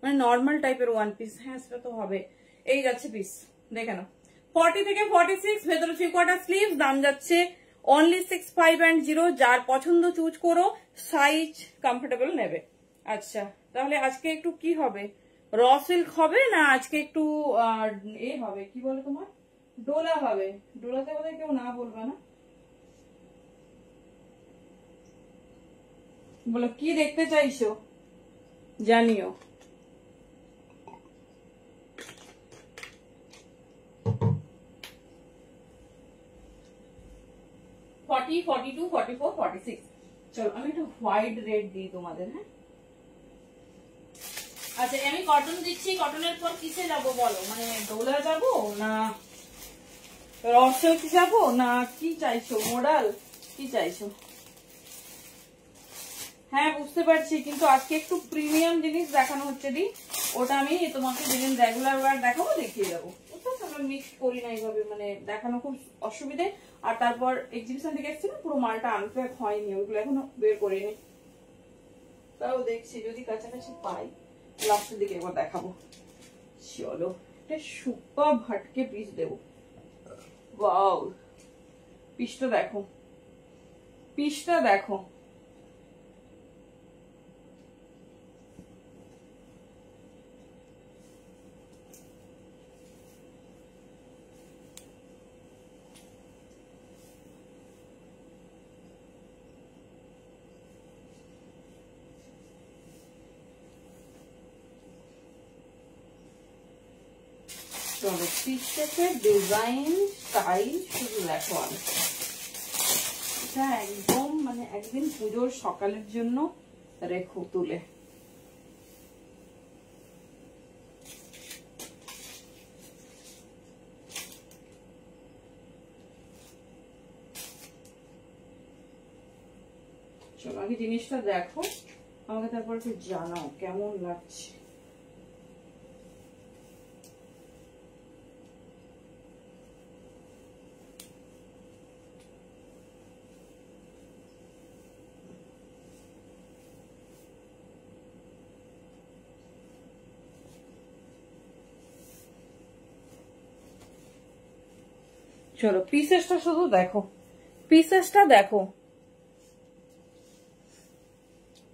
মানে নর্মাল টাইপের ওয়ান পিস। হ্যাঁ সেটা তো হবে। এই যাচ্ছে পিস, দেখে নাও 40 থেকে 46, ভেতরে 3/4 স্লিভ, দাম যাচ্ছে অনলি 6510। যার পছন্দ চুজ করো, সাইজ কমফোর্টেবল নেবে। আচ্ছা তাহলে আজকে একটু কি হবে, র সিল্ক হবে না আজকে একটু এ হবে, কি বলে তোমার ডোলা হবে? ডোলাতে বোধহয় কেউ না বলবে না, বলো কি দেখতে চাইছো জানিও। ফর্টি, 42, 44, 46। চলো আমি একটু হোয়াইট রেড দিই তোমাদের। হ্যাঁ আচ্ছা আমি কটন দিচ্ছি, কটনের পর কিসে যাব বলো? মানে ডোলা যাব না রসিল্ক যাব না কি চাইছো, মডাল কি চাইছো? হ্যাঁ বুঝতে পারছি, কিন্তু আজকে একটু প্রিমিয়াম জিনিস দেখানো হচ্ছে দি, ওটা আমি তোমাকে যেদিন রেগুলার ওয়ার দেখাবো দেখিয়ে যাবো। আমরা মিক্স করি না এইভাবে, মানে দেখানো খুব অসুবিধে। আর তারপর এক্সিবিশন থেকে এসেছি না, পুরো মালটা আনপ্যাক হয়নি, ওইগুলো এখনো বের করিনি। তাও দেখছি যদি কাছাকাছি পাই লাস্টের দিকে একবার দেখাবো। চলো এটা সুপার ভাটকে পিস দেবো। ওয়াও পিসটা দেখো, পিসটা দেখো। চলো পিসের ডিজাইন স্টাইল শুধু দেখো। এটা একদম মানে একদিন পুজোর সকালের জন্য রেখো তুলে। চলো আগে জিনিসটা দেখো, আমাকে তারপর একটু জানাও কেমন লাগছে। চলো পিসেসটা শুধু দেখো, পিসেসটা দেখো।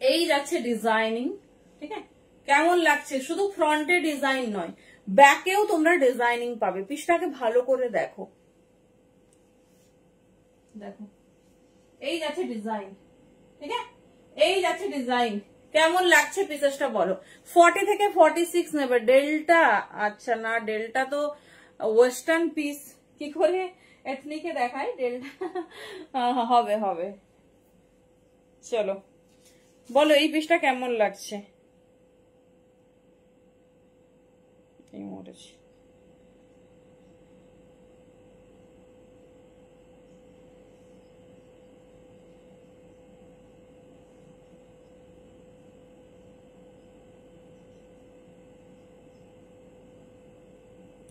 এই যাচ্ছে ডিজাইনিং, ঠিক আছে, কেমন লাগছে? শুধু ফ্রন্টে ডিজাইন নয়, ব্যাকেও তোমরা ডিজাইনিং পাবে। পিসটাকে ভালো করে দেখো, দেখো এই যাচ্ছে ডিজাইন, ঠিক আছে, এই যাচ্ছে ডিজাইন। কেমন লাগছে পিসেসটা বলো? 40 থেকে 46 নেবে। ডেল্টা, আচ্ছা না ডেল্টা তো ওয়েস্টার্ন পিস, কি করে এথনিকে দেখায় ডেল্টা? হবে হবে। চলো বলো এই পিসটা কেমন লাগছে? এই মরেছে।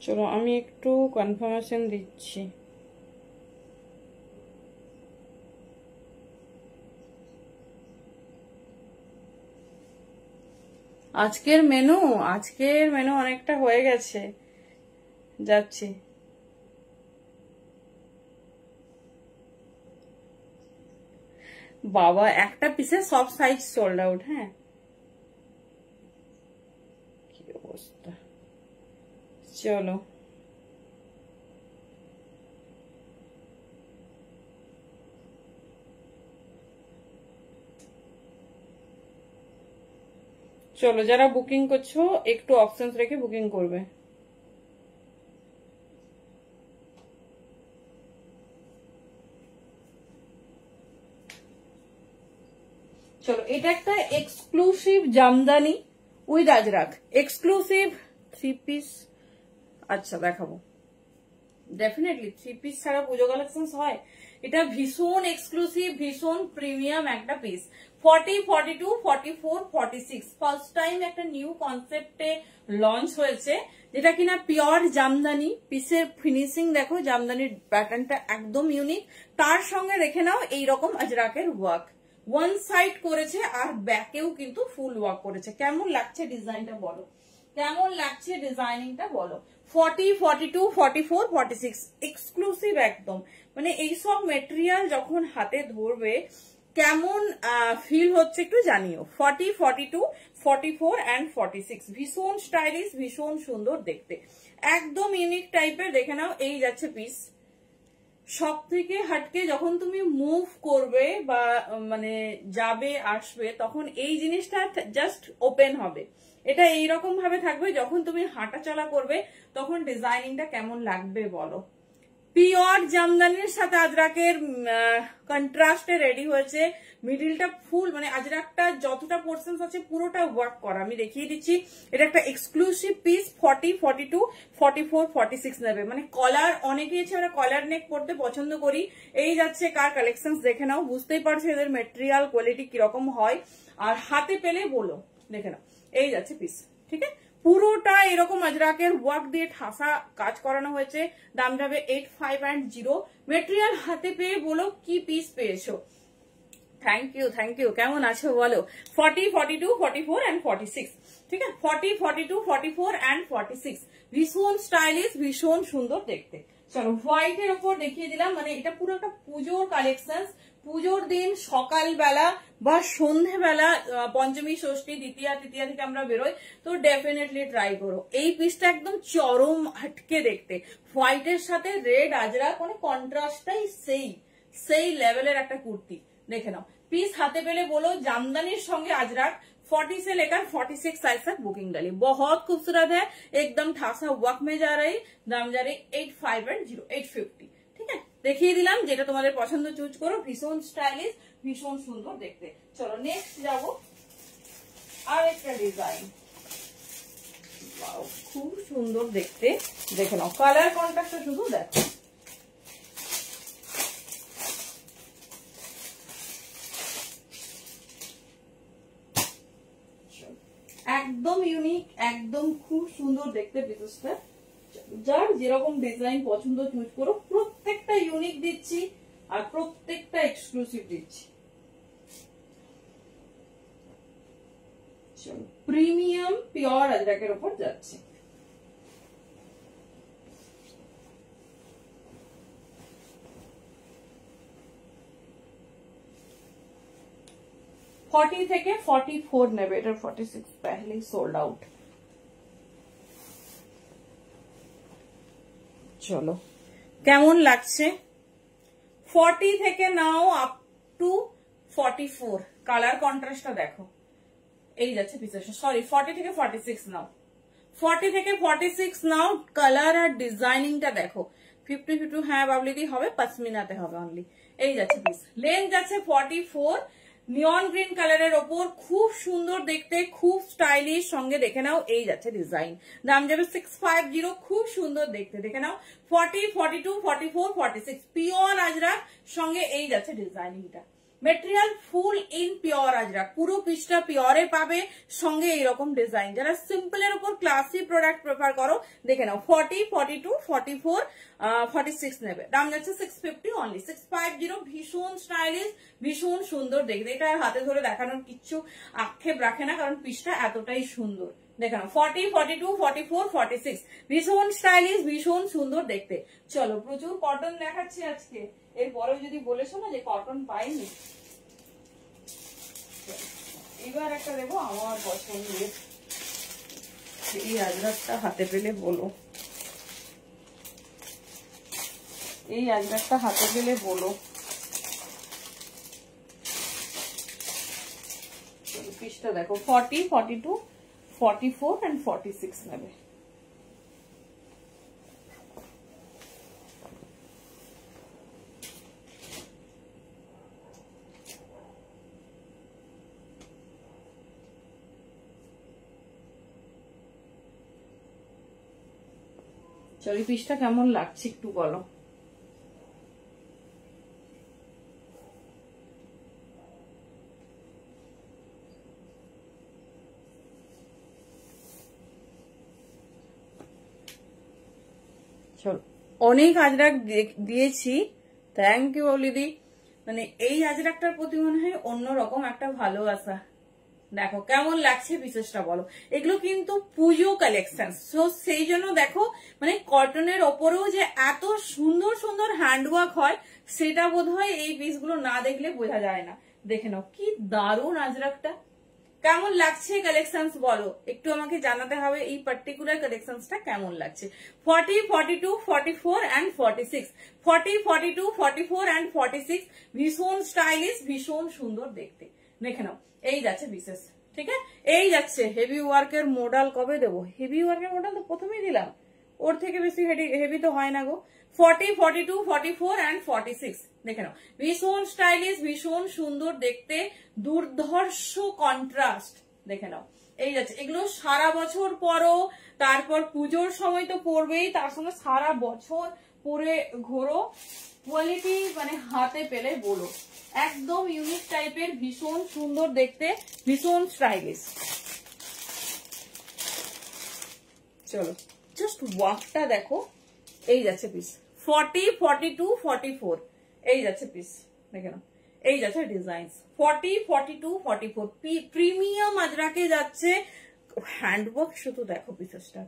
চলো আমি একটু কনফার্মেশন দিচ্ছি। আজকের মেনু অনেকটা হয়ে গেছে, যাচ্ছি। বাবা একটা পিসে সব সাইজ সোল্ড আউট। হ্যাঁ কি অবস্থা। চলো চলো যারা বুকিং করছো একটু অপশনস রেখে বুকিং করবে। চলো এটা একটা exclusive Jamdani with Ajrak, exclusive 3 piece. আচ্ছা দেখাবো, ডেফিনেটলি 3 পিস ছাড়া পুজো কালেকশন হয়? এটা ভীষণ এক্সক্লুসিভ, ভীষণ প্রিমিয়াম একটা পিস। 40, 42, 44, 46 ফার্স্ট টাইম একটা নিউ কনসেপ্টে লঞ্চ হয়েছে, যেটা কিনা পিওর জামদানি। পিসের ফিনিশিং দেখো, জামদানির প্যাটার্নটা একদম ইউনিক। তার সঙ্গে দেখে নাও এইরকম আজরাকের ওয়ার্ক, ওয়ান সাইড করেছে আর ব্যাকেও কিন্তু ফুল ওয়ার্ক করেছে। কেমন লাগছে ডিজাইনটা বলো, কেমন লাগছে ডিজাইনিংটা বলো? 40, 42, 44, 46 এক্সক্লুসিভ একদম। মানে এইসব মেটেরিয়াল যখন হাতে ধরবে কেমন ফিল হচ্ছে একটু জানিও। 40, 42, 44 and 46 ভীষণ স্টাইলিশ, ভীষণ সুন্দর দেখতে, একদম ইউনিক টাইপের। দেখে নাও এই যাচ্ছে পিস। সব থেকে হাটকে যখন তুমি মুভ করবে বা মানে যাবে আসবে, তখন এই জিনিসটা জাস্ট ওপেন হবে। এটা এইরকম ভাবে থাকবে, যখন তুমি হাঁটা চলা করবে তখন ডিজাইনিংটা কেমন লাগবে বলো? পিওর জামদানির সাথে আজরাকের কন্ট্রাস্টে রেডি হয়েছে। মিডিলটা ফুল, মানে আজরাকটা যতটা পোর্শন আছে পুরোটা ওয়ার্ক করা। আমি দেখিয়ে দিচ্ছি, এটা একটা এক্সক্লুসিভ পিস। 40, 42, 44, 46 নেবে। মানে কলার, অনেকেই আছে আমরা কলার নেক পড়তে পছন্দ করি। এই যাচ্ছে কার কালেকশন দেখে নাও, বুঝতেই পারছো এদের মেটেরিয়াল কোয়ালিটি কিরকম হয়। আর হাতে পেলে বলো, দেখে নাও এই যাচ্ছে পিস, ঠিক আছে। পুরোটা এরকম আজরাকের ওয়ার্ক দিয়ে ঠাসা কাজ করানো হয়েছে। দাম যাবে 8510। মেটেরিয়াল হাতে পেয়ে বলো কি পিস পেয়েছো। Thank you, thank you. কেমন আছো বলো? 40, 42, 44 and 46, ঠিক আছে। 40, 42, 44 and 46 ভীষণ স্টাইলিশ, ভীষণ সুন্দর দেখতে। চলো হোয়াইট এর ওপর দেখিয়ে দিলাম। মানে এটা পুরো একটা পুজোর কালেকশন। পুজোর দিন সকালবেলা বা সন্ধেবেলা, পঞ্চমী, ষষ্ঠী, দ্বিতীয়া, তৃতীয়া থেকে আমরা বেরোই, তো ডেফিনেটলি ট্রাই করো। এই পিসটা একদম চরম হাটকে দেখতে, হোয়াইটের সাথে রেড আজরাক, মানে কন্ট্রাস্টটাই সেই লেভেলের একটা কুর্তি। দেখে নাও পিস হাতে पेले बोलो जामदानी संगे अजरक 40 से लेकर 46 साइज तक बुकिंग डाली। बहुत खूबसूरत है, एकदम ठासा वर्क में जा रही। दाम जा रही 8510, 850, ठीक है। দেখিয়ে দিলাম, যেটা তোমাদের পছন্দ চুজ করো। ভীষণ স্টাইলিশ, ভীষণ সুন্দর দেখতে। চলো নেক্সট যাবো আর একটা ডিজাইন। ওয়াও খুব সুন্দর দেখতে, দেখে নাও কালার কন্ট্রাস্টটা শুধু দেখো। ইউনিক, একদম খুব সুন্দর দেখতে পিসেসটা। যার যেরকম ডিজাইন পছন্দ চুজ করো, প্রত্যেকটা ইউনিক দিচ্ছি আর প্রত্যেকটা এক্সক্লুসিভ দিচ্ছি। চলো, প্রিমিয়াম পিওর আজরাকের উপর যাচ্ছে। ফর্টি থেকে 44 নেবে, এটার 46 पहले সোল্ড আউট। চলো, কেমন লাগছে? 40 থেকে নাও আপ টু 44, কালার কন্ট্রাস্টটা দেখো। এই যাচ্ছে পিসেসটা, সরি 40 থেকে 46 নাও, 40 থেকে 46 নাও, কালার আর ডিজাইনিংটা দেখো। 50-52 হ্যাঁ বাবলিদি হবে, পশমিনাতে হবে অনলি। এই যাচ্ছে পিস, লেন্থ যাচ্ছে 44, নিয়ন গ্রিন কালারের ওপর, খুব সুন্দর দেখতে, খুব স্টাইলিশ। সঙ্গে দেখে নাও এই যাচ্ছে ডিজাইন, দাম যাবে 650, খুব সুন্দর দেখতে। দেখে নাও 40, 42, 44, 46 পিওর আজরাক, সঙ্গে এই যাচ্ছে ডিজাইনিংটা। Material full in pure Ajrak, পুরো পিসটা পিওরে পাবে, সঙ্গে এইরকম ডিজাইন। যারা সিম্পল এর উপর ক্লাসি প্রোডাক্ট প্রেফার করো, দেখে নাও 40, 42, 44, 46 নেবে, দাম যাচ্ছে 650 অনলি, 650। ভীষণ স্টাইলিশ, ভীষণ সুন্দর দেখতে। এটা হাতে ধরে দেখানোর কিচ্ছু আক্ষেপ রাখে না, কারণ পিসটা এতটাই সুন্দর। দেখে নাও 40, 42, 44, 46, ভীষণ স্টাইলিশ, ভীষণ সুন্দর দেখতে। চলো, প্রচুর কটন দেখাচ্ছি আজকে, এরপরেও যদি বলেছো না যে কটন পাইনি। এবার একটা দেবো আমার পছন্দের, এই আজরাকটা হাতে পেলে বলো, এই আজরাকটা হাতে পেলে বলো। পিসটা দেখো 40, 42, 44 and 46 নেবে। চলো, পিসটা কেমন লাগছে একটু বলো। চলো, অনেক আজরাক দিয়েছি, থ্যাংক ইউ অলিদি। মানে এই আজরাকটার প্রতি মনে হয় অন্যরকম একটা ভালোবাসা। দেখো কেমন লাগছে পিসেসটা বলো। এগুলো কিন্তু পুজো কালেকশন, তো সেই জন্য দেখো, মানে কটনের ওপরেও যে এত সুন্দর সুন্দর হ্যান্ডওয়ার্ক হয়, সেটা বোধহয় এই পিসগুলো না দেখলে বোঝা যায় না। দেখে নাও কি দারুণ আজরাকটা, কেমন লাগছে কালেকশনস বলো, একটু আমাকে জানাতে হবে এই পার্টিকুলার কালেকশনসটা কেমন লাগছে। 40, 42, 44 and 46, 40, 42, 44 and 46, ভীষণ স্টাইলিশ, ভীষণ সুন্দর দেখতে। দেখে নাও এই যাচ্ছে বিশেষ, ঠিক আছে। এই যাচ্ছে হেভি ওয়ার্কের মডেল, কবে দেবো হেভি ওয়ার্কের মডেল? তো প্রথমেই দিলাম, ওর থেকে বেশি হেভি তো হয় না গো। 40, 42, 44 and 46, দেখে নাও ভীষণ স্টাইলিশ, ভীষণ সুন্দর দেখতে, দুর্ধর্ষ কন্ট্রাস্ট। দেখে নাও এই যাচ্ছে, এগুলো সারা বছর পরো, তারপর পুজোর সময় তো পরবেই, তার সঙ্গে সারা বছর পরে ঘোরো, কোয়ালিটি মানে হাতে পেলে বলো। একদম ইউনিক টাইপের, ভীষণ সুন্দর দেখতে, ভীষণ স্টাইলিশ। চলো, জাস্ট ওয়ার্কটা দেখো। এই যাচ্ছে পিস 40, 42, 44, এই যাচ্ছে পিস। দেখে নাও এই যাচ্ছে ডিজাইন 40, 42, 44, প্রিমিয়াম আজরাকে যাচ্ছে। হ্যান্ডওয়ার্ক শুধু দেখো পিসেসটা,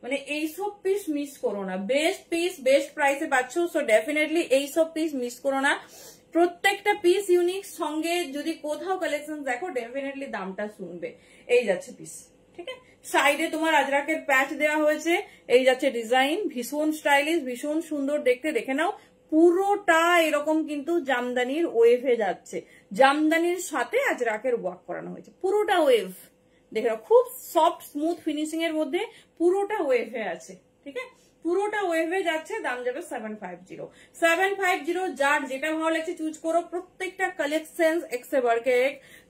মানে এইসব পিস মিস করো না। বেস্ট পিস, বেস্ট প্রাইসে পাচ্ছ, সো ডেফিনেটলি এইসব পিস মিস করো না। প্রত্যেকটা পিস ইউনিক, সঙ্গে যদি কোথাও কালেকশন দেখো ডেফিনেটলি দামটা শুনবে। এই যাচ্ছে পিস, ঠিক আছে। সাইডে তোমার আজরাকের প্যাচ দেওয়া হয়েছে, এই যাচ্ছে ডিজাইন, ভীষণ স্টাইলিশ, ভীষণ সুন্দর দেখতে। দেখে নাও পুরোটা এরকম কিন্তু জামদানির ওয়েভে যাচ্ছে, জামদানির সাথে আজরাকের ওয়ার্ক করানো হয়েছে, পুরোটা ওয়েভ। দেখে নাও খুব সফট স্মুথ ফিনিশিং এর মধ্যে পুরোটা ওয়েভে আছে, ঠিক আছে, পুরোটা ওয়েভে যাচ্ছে। দাম যাবে 750, 750। যার যেটা ভালো লাগছে চুজ করো। প্রত্যেকটা কালেকশন এক্সেবারকে,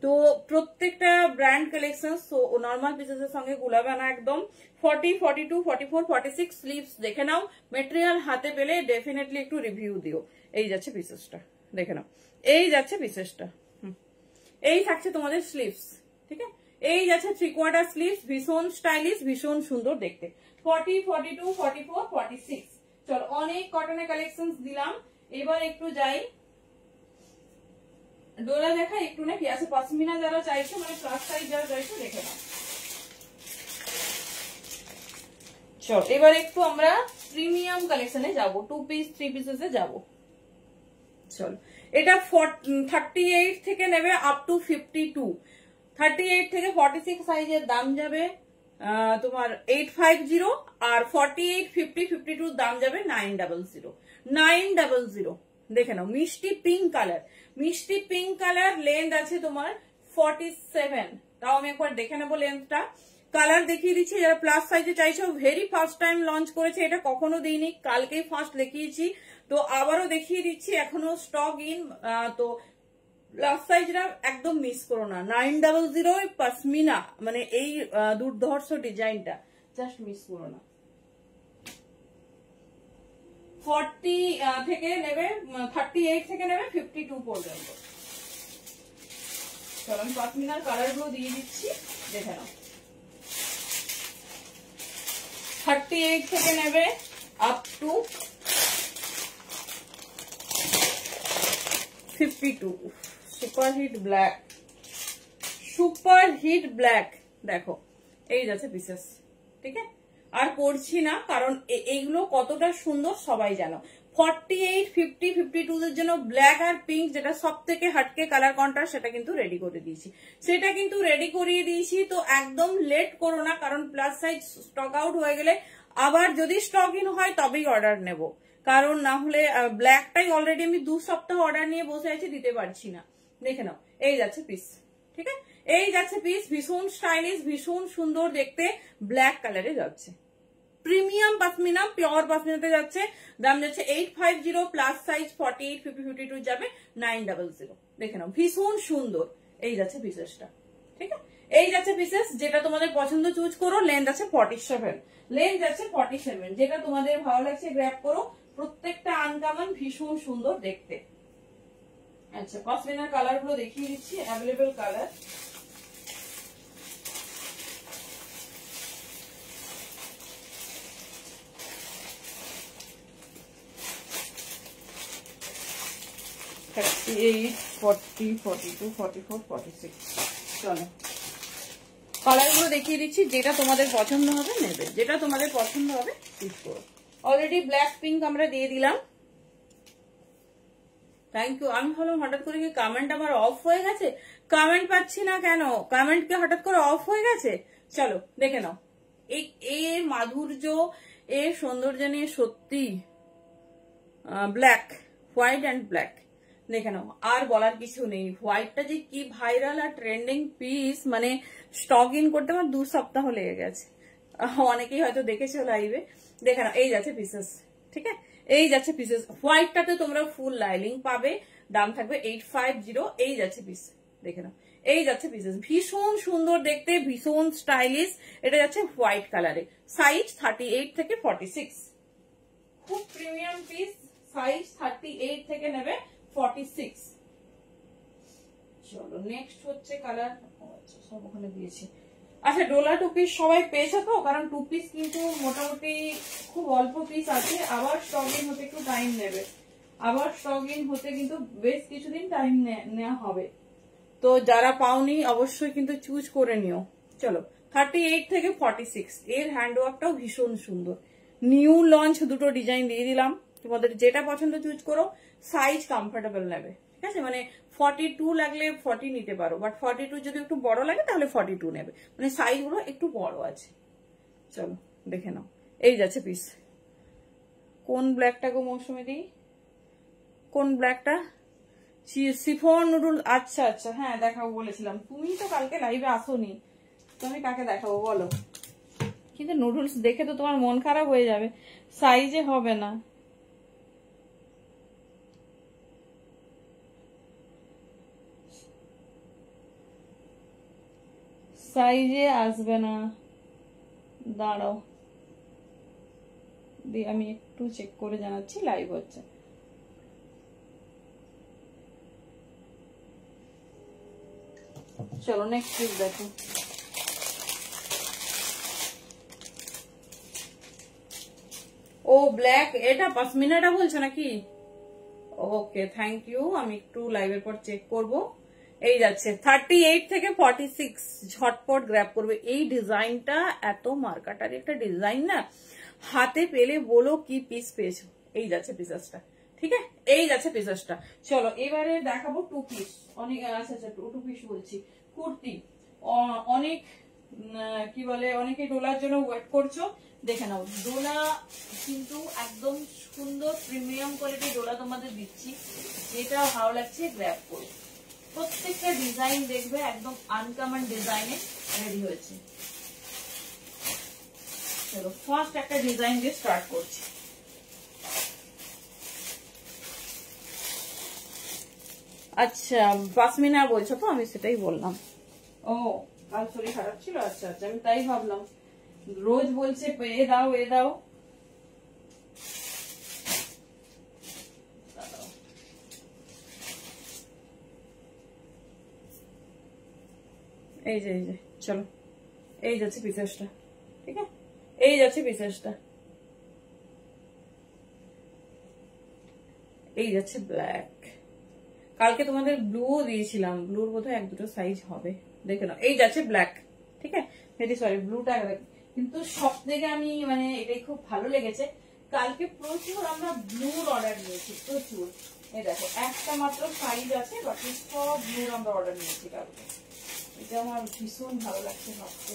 তো প্রত্যেকটা ব্র্যান্ড কালেকশন, তো নর্মাল পিসেসের সঙ্গে গুলাবে না একদম। 40, 42, 44, 46 স্লিভস দেখে নাও। মেটেরিয়াল হাতে পেলে ডেফিনেটলি একটু রিভিউ দিও। এই যাচ্ছে পিসেসটা, দেখে নাও এই যাচ্ছে পিসেসটা। এই থাকছে তোমাদের স্লিভস, ঠিক আছে। এই যাচ্ছে 3/4 স্লিভস, ভীষণ স্টাইলিশ, ভীষণ সুন্দর দেখতে। 40, 42, 44, 46। চলো অনেক কটনের কালেকশন দিলাম, এবার একটু যাই ডোলা দেখা একটু নাকি আছে পশমিনা যারা চাইছো, মানে প্লাস সাইজ যারা চাইছো দেখে নাও। চলো এবার একটু আমরা প্রিমিয়াম কালেকশনে যাব, 2 পিস 3 পিসেসে যাব। চলো এটা 38 থেকে নেবে আপ টু 52, 38 থেকে 46 সাইজের দাম যাবে তোমার 850, আর 48, 50, 52 দাম যাবে 900, 900। দেখে নাও মিষ্টি পিঙ্ক কালার, মিষ্টি পিঙ্ক কালার, লেন্থ আছে তোমার 47। তাও আমি একবার দেখে নেবো লেন্থটা, কালার দেখিয়ে দিচ্ছি। যারা প্লাস সাইজে চাইছো, ভেরি ফার্স্ট টাইম লঞ্চ করেছে এটা, কখনো দিইনি, কালকেই ফার্স্ট দেখিয়েছি, তো আবারও দেখিয়ে দিচ্ছি, এখনো স্টক ইন। তো প্লাস সাইজরা একদম মিস করো না, 900 পশমিনা, মানে এই দুর্ধর্ষ ডিজাইনটা জাস্ট মিস করো না। 40 থেকে নেবে, 38 থেকে নেবে 52 পর্যন্ত। চলো আমি পশমিনার কালার গুলো দিয়ে দিচ্ছি, দেখে নাও। 38 থেকে নেবে up to 52। Super hit black, super hit black, দেখো এই যাচ্ছে পিসেস, ঠিক আছে? আর পড়ছি না, কারণ এইগুলো কতটা সুন্দর সবাই জানো। 48, 50, 52 এর জন্য ব্ল্যাক আর পিঙ্ক, যেটা সব থেকে হাটকে কালার কন্ট্রাস্ট, সেটা কিন্তু রেডি করে দিয়েছি, সেটা কিন্তু রেডি করিয়ে দিয়েছি। তো একদম লেট করো না, কারণ প্লাস সাইজ স্টক আউট হয়ে গেলে আবার যদি স্টক ইন হয় তবেই অর্ডার নেব, কারণ না হলে ব্ল্যাকটাই অলরেডি আমি 2 সপ্তাহ অর্ডার নিয়ে বসে আছি, দিতে পারছি না। দেখে নাও এই যাচ্ছে পিস, ঠিক আছে? এই যাচ্ছে পিস, ভীষণ স্টাইলিশ, ভীষণ সুন্দর দেখতে, ব্ল্যাক কালারে যাচ্ছে, প্রিমিয়াম পশমিনা, পিওর পশমিনাতে যাচ্ছে। দাম যাচ্ছে 850, প্লাস সাইজ 48, 50, 52 যাবে 900। দেখে নাও ভীষণ সুন্দর, এই যাচ্ছে পিসেসটা, ঠিক আছে? এই যাচ্ছে পিসেস, যেটা তোমাদের পছন্দ চুজ করো। লেন্থ আছে 47, লেন্থ আছে 47, যেটা তোমাদের ভালো লাগছে গ্র্যাব করো। প্রত্যেকটা আনকমন, ভীষণ সুন্দর দেখতে। আচ্ছা পশমিনার কালার গুলো দেখিয়ে দিচ্ছি, অ্যাভেলেবেল কালার। চলো কালার গুলো দেখিয়ে দিচ্ছি, যেটা তোমাদের পছন্দ হবে নেবে, যেটা তোমাদের পছন্দ হবে চুজ করো। অলরেডি ব্ল্যাক পিঙ্ক আমরা দিয়ে দিলাম, থ্যাংক ইউ। আমি ভাবলাম হঠাৎ করে কি কমেন্ট আমার অফ হয়ে গেছে, কমেন্ট পাচ্ছি না কেন, কমেন্ট কি হঠাৎ করে অফ হয়ে গেছে? চলো দেখে নাও এর মাধুর্য, এর সৌন্দর্য নিয়ে সত্যি ব্ল্যাক, হোয়াইট অ্যান্ড ব্ল্যাক, দেখে নাও আর বলার কিছু নেই। হোয়াইটটা যে কি ভাইরাল আর ট্রেন্ডিং পিস, মানে স্টক ইন করতে আমার 2 সপ্তাহ লেগে গেছে, অনেকেই হয়তো দেখেছো লাইভে। দেখে নাও এই যাচ্ছে পিসেস, ঠিক আছে? এই যাচ্ছে পিসেস, হোয়াইটটাতে তোমরা ফুল লাইলিং পাবে, দাম থাকবে 850। এই যাচ্ছে পিস, দেখে নাও এই যাচ্ছে পিসেস, ভীষণ সুন্দর দেখতে, ভীষণ স্টাইলিশ। এটা যাচ্ছে হোয়াইট কালারে, সাইজ 38 থেকে 46, খুব প্রিমিয়াম পিস, সাইজ 38 থেকে নেবে 46। চলো নেক্সট হচ্ছে কালার, আচ্ছা সব ওখানে দিয়েছি। আচ্ছা ডোলা 2 পিস সবাই পেয়েছে তো, কারণ 2 পিস কিন্তু মোটামুটি খুব অল্প পিস আছে, আবার স্টক ইন হতে একটু টাইম নেবে, আবার স্টক ইন হতে কিন্তু বেশ কিছুদিন টাইম নেওয়া হবে। তো যারা পাওনি অবশ্যই কিন্তু চুজ করে নিও। চলো 38 থেকে 46, এর হ্যান্ডওয়ার্কটাও ভীষণ সুন্দর, নিউ লঞ্চ দুটো ডিজাইন দিয়ে দিলাম, তোমাদের যেটা পছন্দ চুজ করো। সাইজ কমফোর্টেবল নেবে, ঠিক আছে? মানে 42 লাগলে 40 নিতে পারো, বাট 42 যদি একটু বড় লাগে তাহলে 42 নেবে, মানে সাইজ গুলো একটু বড় আছে। চলো দেখে নাও এই যাচ্ছে পিস। কোন ব্ল্যাকটা গো মৌসুমি দি, কোন ব্ল্যাকটা? শিফন নুডল, আচ্ছা আচ্ছা হ্যাঁ দেখাবো বলেছিলাম, তুমি তো কালকে লাইভে আসোনি, তো আমি কাকে দেখাবো বলো? কিন্তু নুডলস দেখে তো তোমার মন খারাপ হয়ে যাবে, সাইজে হবে না। সাইজে আসবে না, দাঁড়াও দিয়ে আমি একটু চেক করে জানাচ্ছি, লাইভ হচ্ছে। চলো নেক্সট পিস দেখো। ব্ল্যাক, এটা পশমিনাটা বলছো নাকি? ওকে, থ্যাংক ইউ। আমি একটু লাইভের পর চেক করব। এই যাচ্ছে 38 থেকে 46, ঝটপট গ্র্যাব করবে। এই ডিজাইনটা এত মার্কাটারি একটা ডিজাইন না, হাতে পেলে বলো কি পিস পেয়েছো। এই যাচ্ছে পিসেসটা, ঠিক আছে? এই যাচ্ছে পিসেসটা। চলো এবারে দেখাবো টু পিস। অনেক আচ্ছা আচ্ছা টু পিস বলছি, কুর্তি। অনেক কি বলে, অনেকে ডোলার জন্য ওয়েট করছো, দেখে নাও। ডোলা কিন্তু একদম সুন্দর প্রিমিয়াম কোয়ালিটির ডোলা তোমাদের দিচ্ছি, যেটা ভালো লাগছে গ্র্যাব করো। প্রত্যেকটা ডিজাইন দেখবে একদম আনকমন ডিজাইনে রেডি হয়েছে। চলো ফার্স্ট একটা ডিজাইন দিয়ে স্টার্ট করছি। আচ্ছা পাসমিনা বলছো তো, আমি সেটাই বললাম। ও কাল শরীর খারাপ ছিল, আচ্ছা আচ্ছা, আমি তাই ভাবলাম। রোজ বলছে এ দাও এ দাও। এই যে চলো, এই যাচ্ছে পিসেসটা, ঠিক আছে? এই যাচ্ছে পিসেসটা, এই যাচ্ছে ব্ল্যাক। কালকে তোমাদের ব্লুও দিয়েছিলাম, ব্লুর বোধহয় এক দুটো সাইজ হবে, দেখে নাও। এই যাচ্ছে ব্ল্যাক, ঠিক আছে? ভেরি সরি, ব্লুটা কিন্তু সব থেকে আমি মানে এটাই খুব ভালো লেগেছে। কালকে প্রচুর আমরা ব্লুর অর্ডার নিয়েছি, প্রচুর। এই দেখো একটা মাত্র সাইজ আছে, বাকি সব ব্লুর আমরা অর্ডার নিয়েছি কালকে। এটা আমার ভীষণ ভালো লাগছে ভাবতে।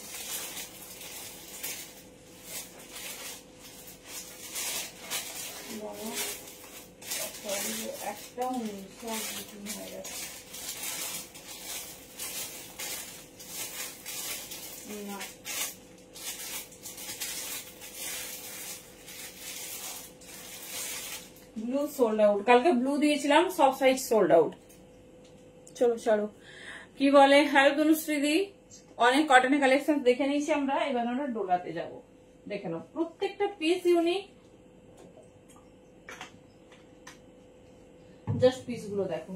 একদম সব বুকিং হয়ে গেছে না। ব্লু সোল্ড আউট, কালকে ব্লু দিয়েছিলাম, সব সাইজ সোল্ড আউট। চলো চলো কি বলে, হ্যালো তনুশ্রীদি, অনেক কটনের কালেকশন দেখে নিয়েছি আমরা, এবার আমরা ডোলাতে যাব। দেখে নাও প্রত্যেকটা পিস ইউনিক, জাস্ট পিস গুলো দেখো।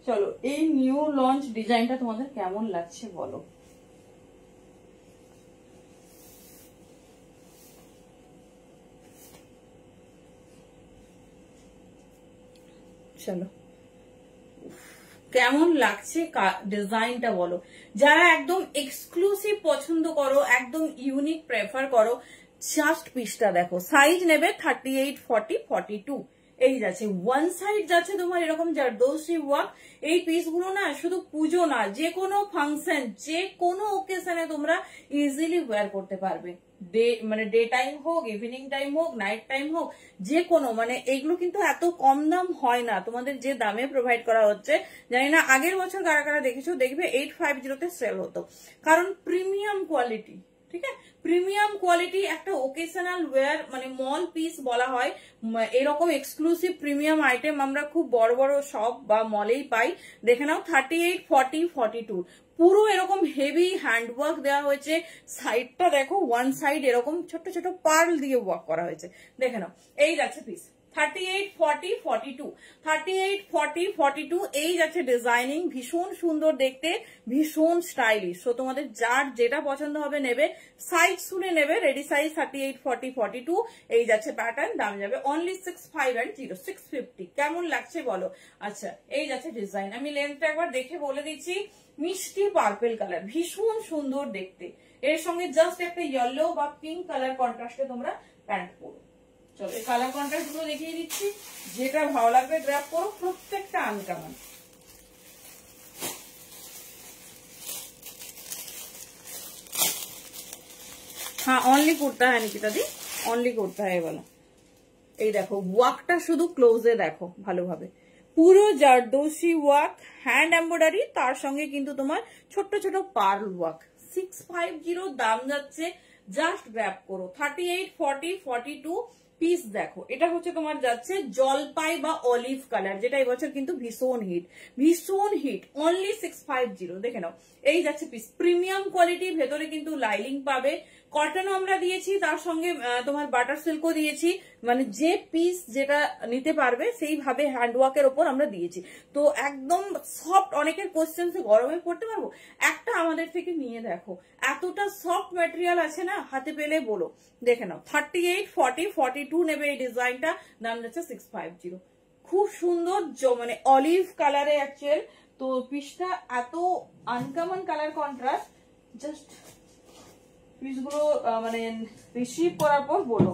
চলো এই নিউ লঞ্চ ডিজাইনটা তোমাদের কেমন লাগছে বলো। চলো কেমন লাগছে ডিজাইনটা বলো। যারা একদম এক্সক্লুসিভ পছন্দ করো, একদম ইউনিক প্রেফার করো, জাস্ট পিসটা দেখো। সাইজ নেবে 38, 40, 42। এই যাচ্ছে ওয়ান সাইড যাচ্ছে তোমার এরকম জারদৌসি ওয়ার্ক। এই পিসগুলো না শুধু পুজো না, যে কোনো ফাংশন, যে কোনো ওকেশনে তোমরা ইজিলি ওয়্যার করতে পারবে। ডে টাইম হোক, ইভিনিং টাইম হোক, নাইট টাইম হোক, যে কোনো মানে এইগুলো কিন্তু এত কম দাম হয় না তোমাদের যে দামে প্রোভাইড করা হচ্ছে। জানি না আগের বছর কারা কারা দেখেছো, দেখবে 850 সেল হতো, কারণ প্রিমিয়াম কোয়ালিটি, ঠিক আছে? প্রিমিয়াম কোয়ালিটি একটা ওকেশনাল ওয়্যার মানে মল পিস বলা হয়। এরকম এক্সক্লুসিভ প্রিমিয়াম আইটেম আমরা খুব বড় বড় শপ বা মলেই পাই। দেখে নাও 38, 40, 42 পুরো এরকম হেভি হ্যান্ডওয়ার্ক দেওয়া হয়েছে। সাইডটা দেখো, ওয়ান সাইড এরকম ছোট ছোট পার্ল দিয়ে ওয়ার্ক করা হয়েছে। দেখে নাও এই যাচ্ছে পিস 38, 40, 42, 38, 40, 42। এই যাচ্ছে ডিজাইনিং, ভীষণ সুন্দর দেখতে, ভীষণ স্টাইলিশ। তো তোমাদের যার যেটা পছন্দ হবে নেবে, সাইজ শুনে নেবে। Ready size 38, 40, 42। এই যাচ্ছে প্যাটার্ন, দাম যাবে অনলি 65 and 650। কেমন লাগছে বলো। আচ্ছা এই যাচ্ছে ডিজাইন, আমি লেন্থটা একবার দেখে বলে দিচ্ছি। মিষ্টি পার্পেল কালার, ভীষণ সুন্দর দেখতে। এর সঙ্গে জাস্ট একটা ইয়েলো বা পিঙ্ক কালার কন্ট্রাস্টে তোমরা প্যান্ট পরো। চলো এই কালার কন্ট্রাস্ট গুলো দেখিয়ে দিচ্ছি, যেটা ভালো লাগবে গ্র্যাব করো। প্রত্যেকটা আনকমন। हाँ অনলি কুর্তা হ্যাঁ নিকিতা দি, অনলি কুর্তা হ্যাঁ বলো। এই দেখো ওয়ার্কটা শুধু ক্লোজে দেখো ভালোভাবে, পুরো জারদৌসি ওয়ার্ক, হ্যান্ড এমব্রয়ডারি, তার সঙ্গে কিন্তু তোমার ছোট্ট ছোট পার্ল ওয়ার্ক। 650 দাম যাচ্ছে জাস্ট গ্র্যাব করো। 38, 40, 42 পিস দেখো। এটা হচ্ছে তোমার যাচ্ছে জলপাই বা অলিভ কালার, যেটা এবছর কিন্তু ভীষণ হিট, ভীষণ হিট। অনলি 650, দেখে নাও। এই যাচ্ছে পিস, প্রিমিয়াম কোয়ালিটি, ভেতরে কিন্তু লাইলিং পাবে, কটনও আমরা দিয়েছি, তার সঙ্গে তোমার বাটার সিল্কও দিয়েছি। মানে যে পিস যেটা নিতে পারবে সেইভাবে হ্যান্ডওয়ার্কের ওপর আমরা দিয়েছি। তো একদম সফট, অনেকের কোশ্চেন গরমে পড়তে পারবো, একটা আমাদের থেকে নিয়ে দেখো, এতটা সফট ম্যাটেরিয়াল আছে না, হাতে পেলে বলো। দেখে নাও 38, 40, 42 নেবে এই ডিজাইনটা, দাম যাচ্ছে 650। খুব সুন্দর, মানে অলিভ কালারে অ্যাকচুয়াল। তো পিসটা এত আনকমন কালার কন্ট্রাস্ট, জাস্ট পিসগুলো মানে রিসিভ করার পর বলো।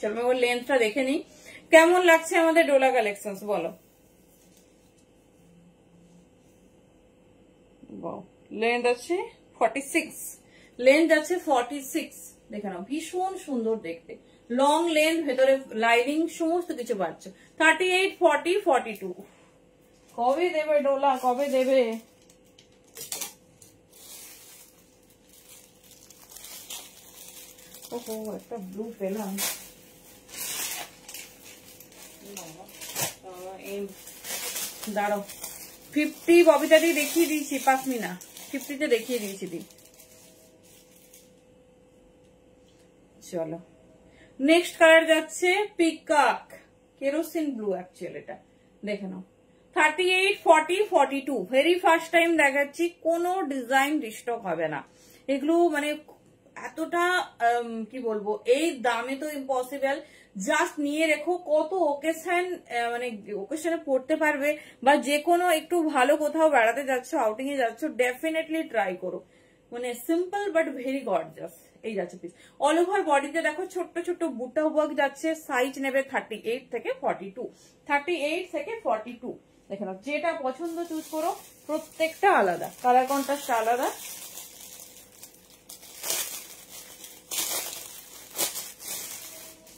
চলো ওর লেন্থটা দেখে নিই কেমন লাগছে আমাদের ডোলা কালেকশনস, বলো। লেন্থ আছে 46, লেন্থ আছে 46, দেখে নাও, ভীষণ সুন্দর দেখতে, লং লেন্থ, ভেতরে লাইনিং সমস্ত কিছু পাচ্ছ। 38, 40, 42। কবে দেবে ডোলা, কবে দেবে? ওহো, একটা ব্লু পেলাম, দাঁড়াও। 50 ববিতা দিয়ে দেখিয়ে দিয়েছি, 5 মিনা 50তে দেখিয়ে দিয়েছি দি। চলো নেক্সট কালার যাচ্ছে পিকক কেরোসিন ব্লু, অ্যাকচুয়াল এটা দেখে নাও। 38, 40, 42, ভেরি ফার্স্ট টাইম দেখাচ্ছি, কোনো ডিজাইন রিস্টক হবে না এগুলো। মানে এতটা কি বলবো, এই দামে তো ইম্পসিবল। জাস্ট নিয়ে রেখো, কত ওকেশন, মানে ওকেশনে পড়তে পারবে, বা যে কোনো একটু ভালো কোথাও বেড়াতে যাচ্ছ, আউটিং এ যাচ্ছ, ডেফিনেটলি ট্রাই করো। মানে সিম্পল বাট ভেরি গর্জাস। এই যাচ্ছে পিস, অল ওভার বডিতে দেখো ছোট্ট ছোট্ট বুটা ওয়ার্ক যাচ্ছে। সাইজ নেবে 38 থেকে 42, 38 থেকে 42। দেখে নাও, যেটা পছন্দ চুজ করো, প্রত্যেকটা আলাদা, কালার কন্ট্রাস্ট আলাদা।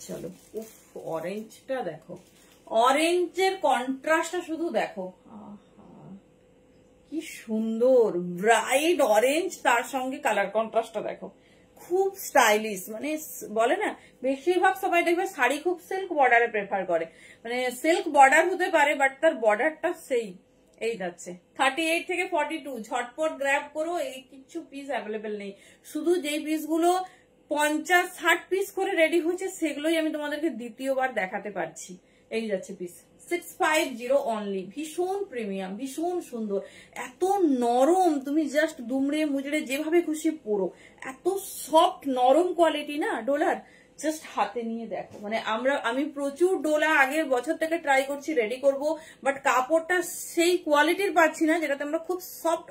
চলো, উফ, অরেঞ্জটা দেখো, অরেঞ্জের কন্ট্রাস্টটা শুধু দেখো, কি সুন্দর ব্রাইট অরেঞ্জ, তার সঙ্গে কালার কন্ট্রাস্টটা দেখো, খুব স্টাইলিশ। মানে বলে না, বেশিরভাগ সবাই দেখবে শাড়ি খুব সিল্ক বর্ডারে প্রেফার করে, মানে সিল্ক বর্ডার হতে পারে বাট তার বর্ডারটা সেই। এই যাচ্ছে 38 থেকে 42, ঝটপট গ্র্যাব করো, এই কিছু পিস অ্যাভেলেবেল নেই। শুধু যেই পিসগুলো 50-60 পিস করে রেডি হয়েছে, সেগুলোই আমি তোমাদেরকে দ্বিতীয়বার দেখাতে পারছি। এই যাচ্ছে পিস 650 অনলি, ভীষণ প্রিমিয়াম, ভীষণ সুন্দর, এত নরম, তুমি জাস্ট দুমড়ে মুচড়ে যেভাবে খুশি পরো, এত সফট নরম কোয়ালিটি না ডোলার, জাস্ট হাতে নিয়ে দেখো। মানে আমি প্রচুর ডোলা আগের বছর থেকে ট্রাই করছি, রেডি করব, বাট কাপড়টা সেই কোয়ালিটির পাচ্ছি না যেটাতে আমরা খুব সফট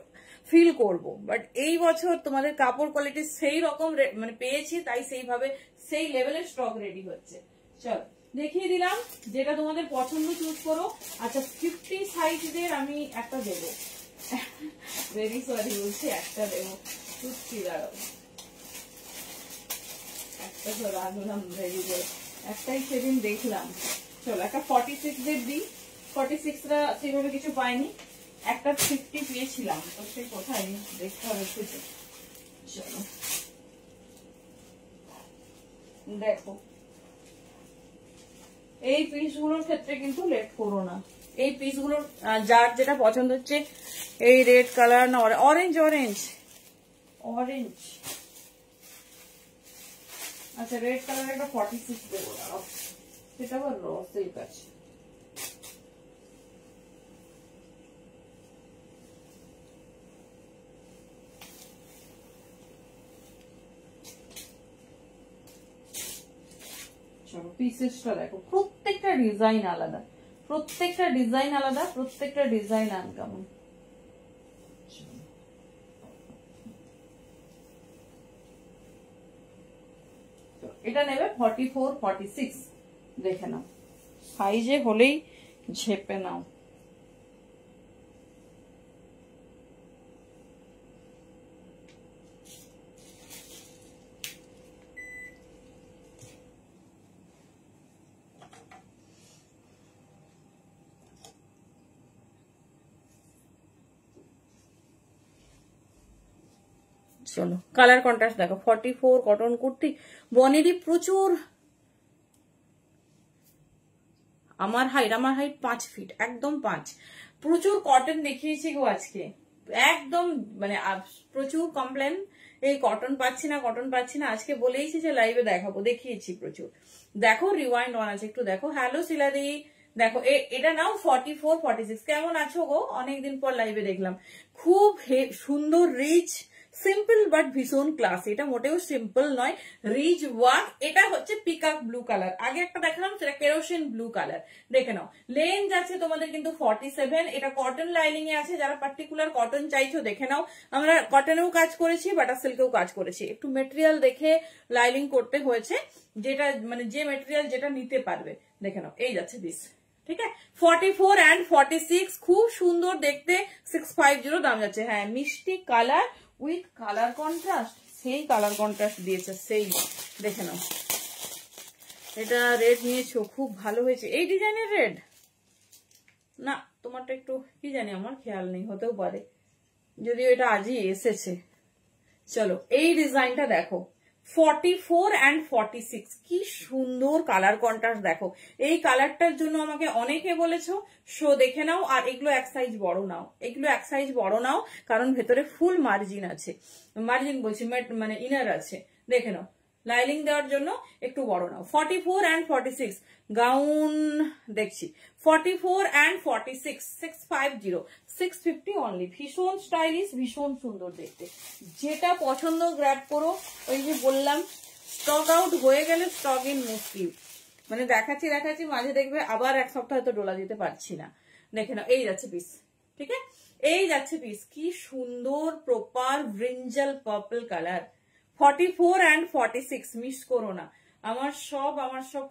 ফিল করব। বাট এই বছর তোমাদের কাপড় কোয়ালিটি সেই রকম মানে পেয়েছি, তাই সেইভাবে সেই লেভেলের স্টক রেডি হচ্ছে। চল দেখিয়ে দিলাম, যেটা তোমাদের পছন্দ চুজ করো। আচ্ছা 50 সাইজের আমি একটা দেবো, ভেরি সরি বলছি, একটা দেবো, সত্যি দাঁড়াও, একটা তো রাখলাম, ভেরি গুড, একটাই সেদিন দেখলাম। চলো একটা 46 এর দিই, 46টা সেভাবে কিছু পাইনি, একটা 50 পেয়েছিলাম, তো সে কোথায় দেখতে হবে খুঁজে। চলো দেখো, এই পিসগুলোর ক্ষেত্রে কিন্তু লেট করো না, এই পিসগুলোর যার যেটা পছন্দ হচ্ছে, এই রেড কালার না অরেঞ্জ, অরেঞ্জ অরেঞ্জ, আচ্ছা রেড কালার একটা 46 দেবো, সেটা আবার রসের কাছে। পিসেসটা দেখো, প্রত্যেকটা ডিজাইন আলাদা, প্রত্যেকটা ডিজাইন আলাদা, প্রত্যেকটা ডিজাইন আনকমন। এটা নেবে 44, 46, দেখে নাও, সাইজে হলেই ঝেপে নাও। চলো কালার কন্ট্রাস্ট দেখো, 44 কটন কুর্তি, বনেরই প্রচুর। আমার হাইট 5 ফিট, একদম 5। প্রচুর কটন দেখিয়েছি গো আজকে, একদম মানে প্রচুর কমপ্লেন এই কটন পাচ্ছি না, কটন পাচ্ছি না। আজকে বলেইছি যে লাইভে দেখাবো, দেখিয়েছি প্রচুর। দেখো রিওয়াইন্ড অন আছে, একটু দেখো। হ্যালো শিলাদি, দেখো এটা নাও 44 46। কেমন আছো গো? অনেকদিন পর লাইভে দেখলাম। খুব সুন্দর রিচ, সিম্পল বাট ভীষণ ক্লাস। এটা মোটেও সিম্পল নয়, রিচ ওয়ার্ক। এটা হচ্ছে পিকক ব্লু কালার, আগে একটা দেখালাম সেটা কেরোসিন ব্লু কালার। দেখে নাও লেন্থ আছে তোমাদের কিন্তু 47। এটা কটন লাইনিং এ আছে, যারা পার্টিকুলার কটন চাইছো দেখে নাও। আমরা কটনেও কাজ করেছি, বাটার সিল্কেও কাজ করেছি। একটু মেটেরিয়াল দেখে লাইনিং করতে হয়েছে, যেটা মানে যে মেটেরিয়াল যেটা নিতে পারবে। দেখে নাও এই যাচ্ছে পিস, ঠিক আছে। 44 and 46 খুব সুন্দর দেখতে, 650 দাম যাচ্ছে। হ্যাঁ মিষ্টি কালার উইথ কালার কন্ট্রাস্ট, সেই কালার কন্ট্রাস্ট দিয়েছে সেই। দেখে নাও এটা রেড নিয়েছো, খুব ভালো হয়েছে। এই ডিজাইনের রেড না, তোমারটা একটু কি জানি, আমার খেয়াল নেই, হতেও পারে, যদিও এটা আজই এসেছে। চলো এই ডিজাইনটা দেখো, 44 and 46 কি সুন্দর কালার কন্ট্রাস্ট দেখো। এই কালারটার জন্য আমাকে অনেকে বলেছো শো দেখে নাও, আর এগুলো এক সাইজ বড় নাও, এগুলো এক সাইজ বড় নাও, কারণ ভেতরে ফুল মার্জিন আছে, মার্জিন বলছি মানে ইনার আছে। দেখে নাও লাইনিং দেওয়ার জন্য একটু বড় নাও। 44 and 46 গাউন দেখছি, 44 and 46 650 650 অনলি। ভীষণ স্টাইলিশ, ভীষণ সুন্দর দেখতে। যেটা পছন্দ গ্র্যাব করো। ওই যে বললাম স্টক আউট হয়ে গেলে স্টক ইন মুশকিল, মানে দেখাচ্ছি মাঝে দেখবে আবার এক সপ্তাহ হয়তো ডোলা দিতে পারছি না। দেখে নাও এই যাচ্ছে পিস, ঠিক আছে, এই যাচ্ছে পিস। কি সুন্দর proper brinjal purple colour. 44 and 46 miss করো না, আমার সব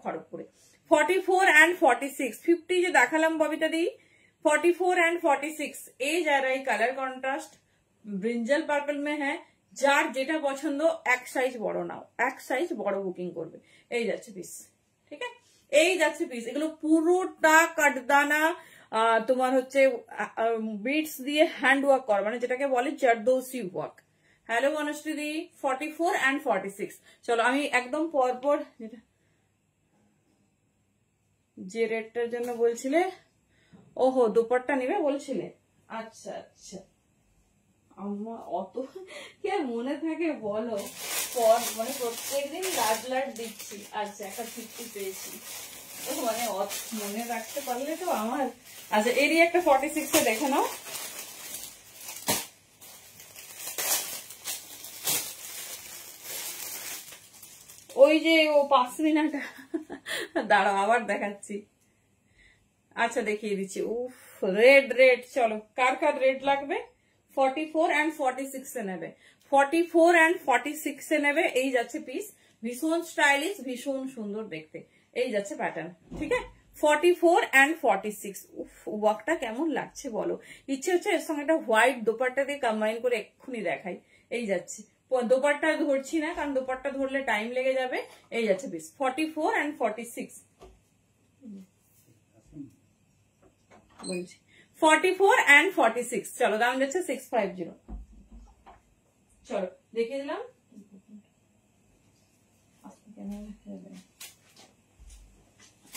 খড়গপুরে। 44 and 46 50 যে দেখালাম ববিতা দি, 44 and 46 এই যারা এই কালার কন্ট্রাস্ট ব্রিঞ্জাল পার্পল মে হ্যাঁ, যার যেটা পছন্দ এক সাইজ বড় নাও, এক সাইজ বড় বুকিং করবে। এই যাচ্ছে পিস, ঠিক আছে, এই যাচ্ছে পিস। এগুলো পুরোটা কাটদানা তোমার হচ্ছে বিটস দিয়ে হ্যান্ড ওয়ার্ক করা, মানে যেটাকে বলে zardozi work. Hello Monashree, 44 and 46। চলো আমি একদম পরপর যে রেটটার জন্য বলছিলে, ওহো দুপাট্টা নিবে বলছিলে, আচ্ছা আচ্ছা। আমার অত কি আর মনে থাকে বলো, মানে প্রত্যেকদিন লাট দিচ্ছি। আচ্ছা একটা 50 পেয়েছি, মানে মনে রাখতে পারলে তো আমার। আচ্ছা এরই একটা 46 এ দেখে নাও। ওই যে ও পাসমিনাটা, দাঁড়াও আবার দেখাচ্ছি। আচ্ছা দেখিয়ে দিচ্ছি। উফ রেড রেড, চলো কার কার রেড লাগবে? 44 and 46 এ নেবে, 44 and 46 এ নেবে। এই যাচ্ছে পিস, ভীষণ স্টাইলিশ, ভীষণ সুন্দর দেখতে। এই যাচ্ছে প্যাটার্ন, ঠিক আছে। 44 and 46 উফ ওয়ার্কটা কেমন লাগছে বলো। ইচ্ছে হচ্ছে এর সঙ্গে একটা হোয়াইট দোপাট্টা দিয়ে কম্বাইন করে এক্ষুনি দেখাই। এই যাচ্ছে, দোপাট্টা ধরছি না কারণ দোপাট্টা ধরলে টাইম লেগে যাবে। এই যাচ্ছে পিস 44 and 46 বলছি, 44 and 46। চলো দাম যাচ্ছে 650। চলো দেখিয়ে দিলাম।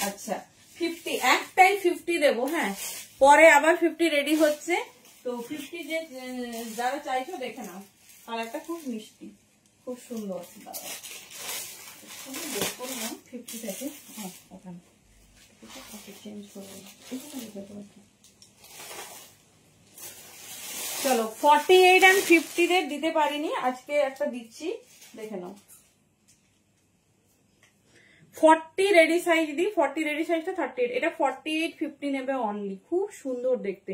আচ্ছা 50, একটাই 50 দেবো, হ্যাঁ পরে আবার 50 রেডি হচ্ছে। তো 50 যে যারা চাইছো দেখে নাও, কালারটা খুব মিষ্টি, খুব সুন্দর। দাঁড়া বের করলাম 50 থেকে, ওখানে চেঞ্জ করবো। চলো 48 and 50 রেট দিতে পারিনি, আজকে একটা দিচ্ছি, দেখে নাও। 40 রেডি সাইজ দি, 40 রেডি সাইজটা 38, এটা 48 50 নেবে অনলি। খুব সুন্দর দেখতে,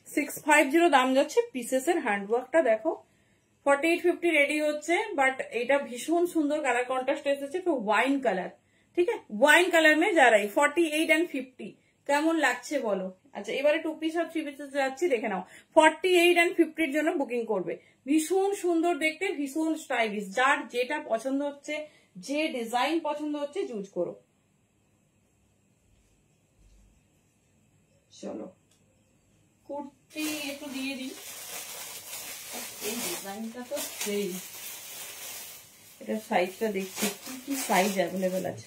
650 দাম যাচ্ছে। পিসেসের হ্যান্ডওয়ার্কটা দেখো, 48 50 রেডি হচ্ছে। বাট এটা ভীষণ সুন্দর কালার কন্ট্রাস্ট এসেছে, তো ওয়াইন কালার, ঠিক আছে, ওয়াইন কালার মে যারাই 48 and 50 কেমন লাগছে বলো। আচ্ছা এবারে 2 পিস আর 3 পিসে যাচ্ছি, দেখে নাও। 48 and 50 এর জন্য বুকিং করবে। ভীষণ সুন্দর দেখতে, ভীষণ স্টাইলিশ, যার যেটা পছন্দ হচ্ছে, যে ডিজাইন পছন্দ হচ্ছে চুজ করো। চলো কুর্তি একটু দিয়ে দিই, এই ডিজাইনটা তো সেই, এটা সাইজটা দেখছি কি কি সাইজ অ্যাভেলেবেল আছে।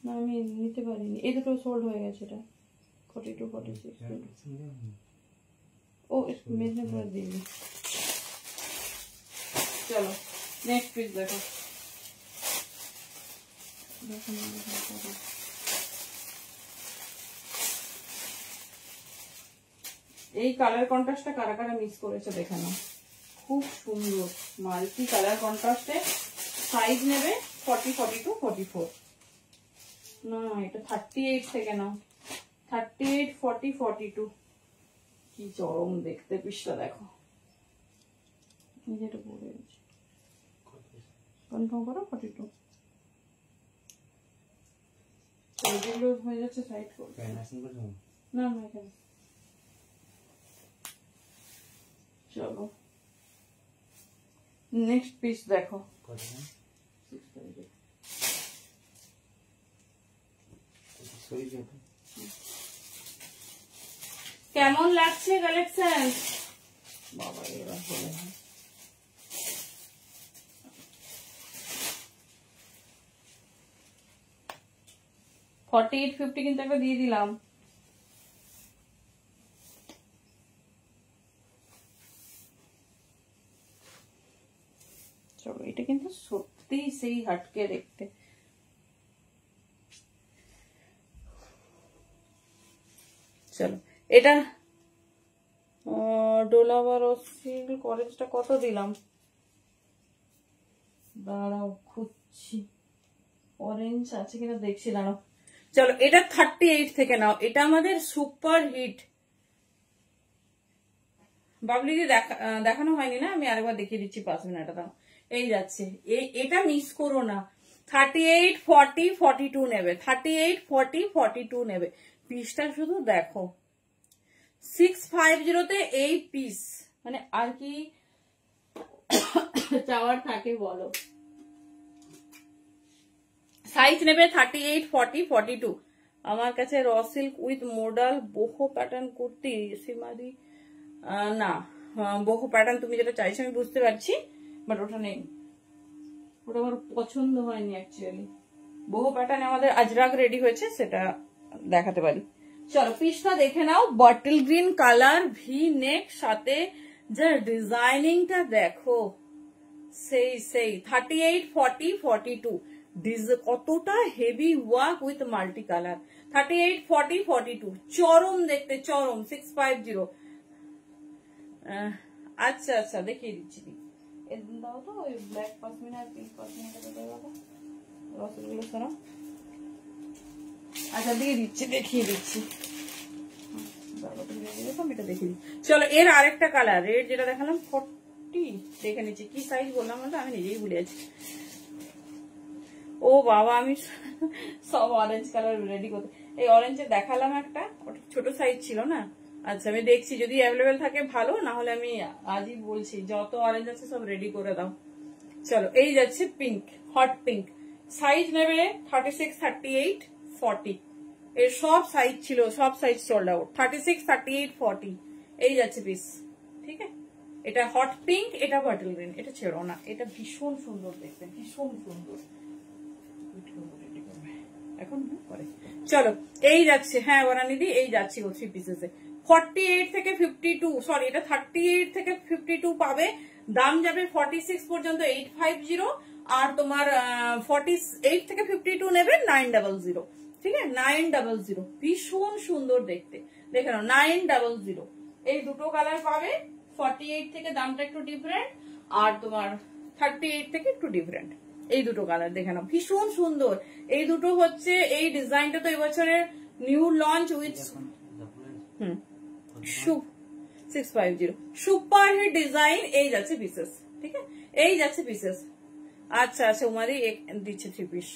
না আমি নিতে পারিনি, এই দুটো সোল্ড হয়ে গেছে। এটা 42 46 ও মেদিনীপুর দিবি। চলো নেক্সট পিস দেখো। এই কালার কন্ট্রাস্টটা কারা কারা মিস করেছে দেখে নাও, খুব সুন্দর মাল্টি কালার কন্ট্রাস্টে। সাইজ নেবে 40 42 44, না এটা 38 থেকে নাও, 38 40 42। কি চরম দেখতে পিসটা দেখো, যেটা পরে আছে কনফার্ম করো 42। যেগুলো হয়ে যাচ্ছে সাইড করো না না এখানে। চলো নেক্সট পিস দেখো। কেমন লাগছে কালেকশন বাবা? এবার বলে 48 50 কিন্তু একটা দিয়ে দিলাম। চলো এটা কিন্তু সত্যি সেই হাটকে দেখতে। চলো এটা ডোলাবার সিল্ক অরেঞ্জটা কত দিলাম, দাঁড়াও খুঁজছি, অরেঞ্জ আছে কিনা দেখছি, দাঁড়াও। চলো এটা 38 থেকে নাও, এটা আমাদের সুপার হিট। বাবলিদি দেখানো হয়নি না, আমি আরেকবার দেখিয়ে দিচ্ছি 5 মিনিট। দাও এই যাচ্ছে, এটা মিস করো না। 38 40 42 নেবে, 38 40 42 নেবে। পিসটা শুধু দেখো, 650 তে এই পিস, মানে আর কি চাওয়ার থাকে বলো। সাইজ নেবে 38 40 42। আমার কাছে র সিল্ক উইথ মডাল বহু প্যাটার্ন কুর্তি সীমাদি, না বহু প্যাটার্ন তুমি যেটা চাইছো আমি বুঝতে পারছি, বাট ওটা নেই, ওটা আমার পছন্দ হয়নি অ্যাকচুয়ালি। বহু প্যাটার্ন আমাদের আজরাক রেডি হয়েছে, সেটা দেখাতে পারি। চলো পিসটা দেখে নাও, bottle green colour, V neck, সাথে যে ডিজাইনিংটা দেখো সেই 38 40 42। কতটা heavy work with multi colour. 38 40 42 চরম দেখতে, চরম। 650। আচ্ছা আচ্ছা দেখিয়ে দিচ্ছি, দাও তো ওই ব্ল্যাক পাসমিনা আর পিঙ্ক পাসমিনাটা দাও, রসগুলো শোনো। আচ্ছা দিয়ে দিচ্ছি, দেখিয়ে দিচ্ছি। চলো এর আরেকটা কালার, রেড যেটা দেখালাম 40, দেখে নিচ্ছি কি সাইজ বললাম আমি নিজেই ভুলে আছি। ও বাবা আমি সব অরেঞ্জ কালার রেডি করতে, এই অরেঞ্জে দেখালাম একটা, ওটা ছোট সাইজ ছিল না। আচ্ছা আমি দেখছি যদি অ্যাভেলেবেল থাকে ভালো, না হলে আমি আজই বলছি যত অরেঞ্জ আছে সব রেডি করে দাও। চলো এই যাচ্ছে পিঙ্ক, হট পিঙ্ক। সাইজ নেবে 36 38 40। এর সব সাইজ ছিল, সব সাইজ সোল্ড আউট। 36 38 40 এই যাচ্ছে পিস, ঠিক আছে। এটা হট পিঙ্ক, এটা বটল গ্রিন, এটা ছেড়ো না, এটা ভীষণ সুন্দর দেখতে, ভীষণ সুন্দর। এখন পরে চলো এই যাচ্ছে, হ্যাঁ বনানিদি এই যাচ্ছি ও 3 পিসেসে। 48 থেকে 52, সরি এটা 38 থেকে 52 পাবে। দাম যাবে 46 পর্যন্ত 850, আর তোমার 48 থেকে 52 নেবে 900, ঠিক আছে 900। ভীষণ সুন্দর দেখতে, দেখে নাও 900। এই দুটো কালার পাবে। 48 থেকে দামটা একটু ডিফারেন্ট, আর তোমার 38 থেকে একটু ডিফারেন্ট। এই দুটো কালার দেখে নাও, ভীষণ সুন্দর। এই দুটো হচ্ছে, এই ডিজাইনটা তো এবছরের new launch with 650 super hit design. এই যাচ্ছে পিসেস, ঠিক আছে এই যাচ্ছে পিসেস। আচ্ছা আচ্ছা উমাদি দিচ্ছে 3 পিস,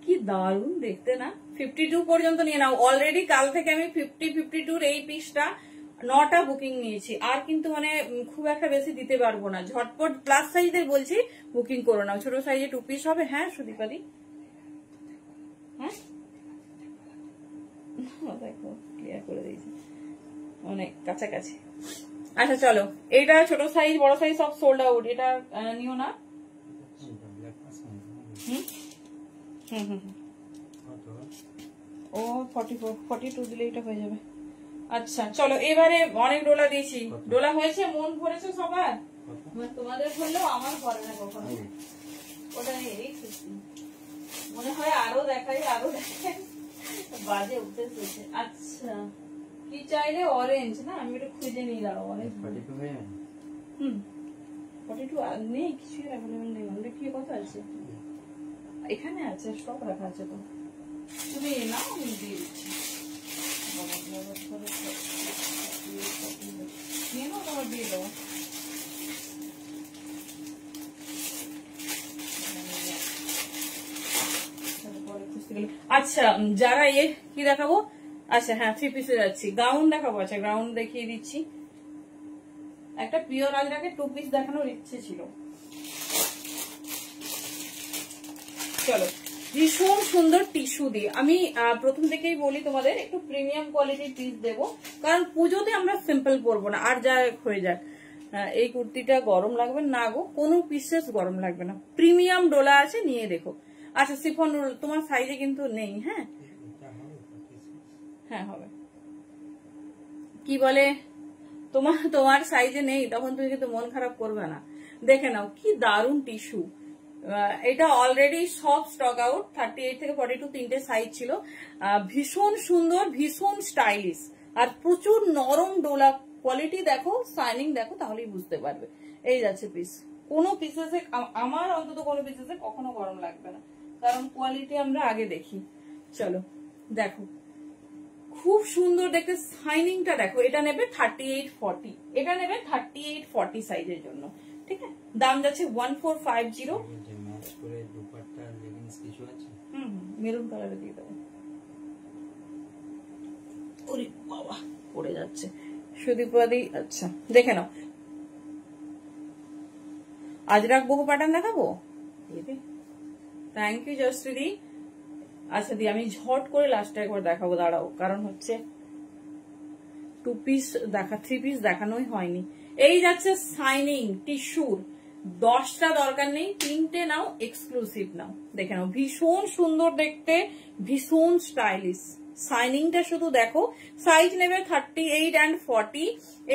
কি দারুণ দেখতে না। 52 পর্যন্ত নিয়ে নাও। অলরেডি কাল থেকে আমি 50 52 এই পিসটা 9টা বুকিং নিয়েছি, আর কিন্তু মানে খুব একটা বেশি দিতে পারবো না। ঝটপট প্লাস সাইজের বলছি বুকিং করো না, ছোট সাইজে 2 পিস হবে। হ্যাঁ সুদীপাদি, হ্যাঁ দেখো ক্লিয়ার করে দিয়েছি। অনেক কাছাকাছি। আচ্ছা চলো, এটা ছোট সাইজ বড় সাইজ সব সোল্ড আউট, এটা নিও না। ও 42 দিলে এটা হয়ে যাবে। আচ্ছা চলো, এবারে অনেক ডোলা দিয়েছি, ডোলা হয়েছে, মন ভরেছে সবার, তোমাদের ভরলেও আমার ভরে না কখনো। ওটা এই মনে হয় আরো দেখাই বাজে উঠে চলছে। আচ্ছা কি চাইলে? অরেঞ্জ না, আমি একটু খুঁজে নিয়ে দাঁড়াবো। অরেঞ্জ 42 নেই, কিছু অ্যাভেলেবেল নেই। আমাদের কি কথা আছে? এখানে আছে, স্টক রাখা আছে তো, তুমি নাও, আমি দিয়ে দিচ্ছি। নিয়ে নাও, তোমার দিয়ে দেবো। আচ্ছা যারা কি দেখাবো? আচ্ছা হ্যাঁ, 3 পিসে যাচ্ছি। গাউন দেখাবো। আচ্ছা গাউন দেখিয়ে দিচ্ছি। একটা পিওর আজরাকে 2 পিস দেখানোর ইচ্ছে ছিল। চলো, ভীষণ সুন্দর টিস্যু দিয়ে আমি প্রথম থেকেই বলি তোমাদের একটু প্রিমিয়াম কোয়ালিটির পিস দেবো, কারণ পুজোতে আমরা সিম্পল পরবো না। আর যা হয়ে যাক, এই কুর্তিটা গরম লাগবে না গো, কোনো পিসেস গরম লাগবে না। প্রিমিয়াম ডোলা আছে, নিয়ে দেখো। আচ্ছা সিফন রোল তোমার সাইজে কিন্তু নেই। হ্যাঁ হ্যাঁ হবে, কি বলে, তোমার সাইজে নেই, তখন তুমি কিন্তু মন খারাপ করবে না। দেখে নাও কি দারুন টিস্যু। এটা অলরেডি সব স্টক আউট। 38 থেকে 42 তিনটে সাইজ ছিল। ভীষণ সুন্দর, ভীষণ স্টাইলিশ, আর প্রচুর নরম ডোলা। কোয়ালিটি দেখো, শাইনিং দেখো, তাহলেই বুঝতে পারবে। এই যাচ্ছে পিস। কোনো পিসেসে, আমার অন্তত কোনো পিসেসে কখনো গরম লাগবে না, কারণ কোয়ালিটি আমরা আগে দেখি। চলো দেখো, খুব সুন্দর দেখতে, শাইনিংটা দেখো। এটা নেবে 38-40, এটা নেবে 38-40 সাইজের জন্য। ঠিক আছে, দাম যাচ্ছে 1450। মেরুন কালারে দিয়ে দেবো। ওরে বাবা, পড়ে যাচ্ছে সুদীপাদি। আচ্ছা দেখে নাও, আজরাক বহু প্যাটার্ন দেখাবো। Thank you Joyshree. আচ্ছা দি, আমি ঝট করে লাস্টে একবার দেখাবো, দাঁড়াও, কারণ হচ্ছে 2 পিস 3 পিস দেখানোই হয়নি। এই যাচ্ছে শাইনিং টিস্যুর, 10টা দরকার নেই, 3টে নাও, এক্সক্লুসিভ নাও। দেখে নাও, ভীষণ সুন্দর দেখতে, ভীষণ স্টাইলিশ। শাইনিংটা শুধু দেখো। সাইজ নেবে 38 and 40।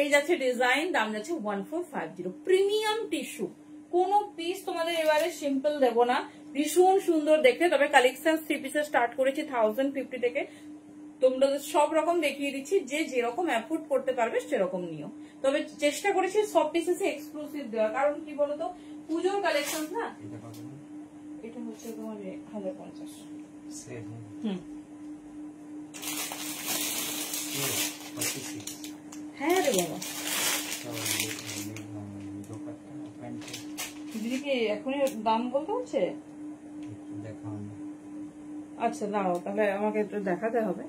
এই যাচ্ছে ডিজাইন, দাম যাচ্ছে 1450। প্রিমিয়াম টিস্যু, কোনো পিস তোমাদের এবারে সিম্পল দেবো না, ভীষণ সুন্দর দেখতে। তবে কালেকশন 3 পিসে স্টার্ট করেছি 1050 থেকে। তোমরা সব রকম দেখিয়ে দিচ্ছি, যে যেরকম অ্যাফোর্ড করতে পারবে সেরকম নিও। তবে চেষ্টা করেছি সব পিসেসে এক্সক্লুসিভ দেওয়া, কারণ কি বলতো, পুজোর কালেকশন না। এটা হচ্ছে তোমার 1050। হ্যাঁ রে বাবা, দিদিকে এখনই দাম বলতে হচ্ছে? আচ্ছা দাঁড়াও, তাহলে আমাকে একটু দেখাতে হবে।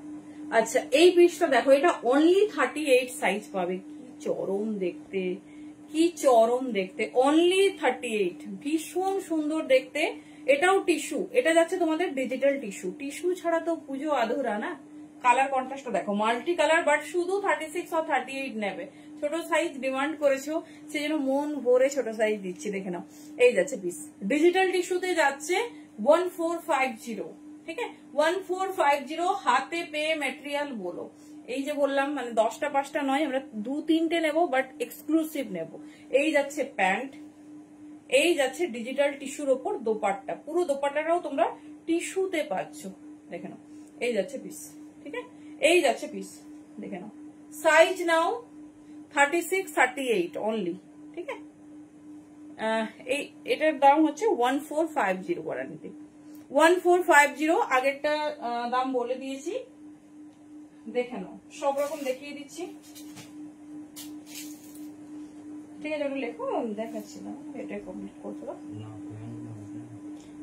আচ্ছা এই পিসটা দেখো, এটা অনলি 38 সাইজ পাবে। কি চরম দেখতে, কি চরম দেখতে, অনলি 38। ভীষণ সুন্দর দেখতে। এটাও টিস্যু, এটা যাচ্ছে তোমাদের ডিজিটাল টিস্যু। টিস্যু ছাড়া তো পুজো আধুরা না। কালার কন্ট্রাস্টটা দেখো, মাল্টি কালার, বাট শুধু 36 আর 38 নেবে। ছোট সাইজ ডিমান্ড করেছো, সেই জন্য মন ভরে ছোট সাইজ দিচ্ছি। দেখে নাও, এই যাচ্ছে পিস। ডিজিটাল টিস্যুতে যাচ্ছে 1450। ঠিক আছে, 1450। হাতে পেয়ে ম্যাটেরিয়াল বলো, এই যে বললাম, মানে 10টা 5টা নয়, আমরা 2-3টে নেবো, বাট এক্সক্লুসিভ নেব। এই যাচ্ছে প্যান্ট, এই যাচ্ছে ডিজিটাল টিস্যুর ওপর দোপাট্টা। পুরো দোপাট্টাটাও তোমরা টিস্যুতে পাচ্ছ। দেখে নাও, এই যাচ্ছে পিস। ঠিক আছে, এই যাচ্ছে পিস। দেখে নাও, সাইজ নাও 36-38 অনলি। ঠিক আছে, এটার দাম হচ্ছে 1450 ওয়ারেন্টি। 1450। আগেরটা দাম বলে দিয়েছি। দেখে নাও, সব রকম দেখিয়ে দিচ্ছি। ঠিক আছে, ওটা লেখো, দেখাচ্ছি না, এটা কমপ্লিট করতে দাও।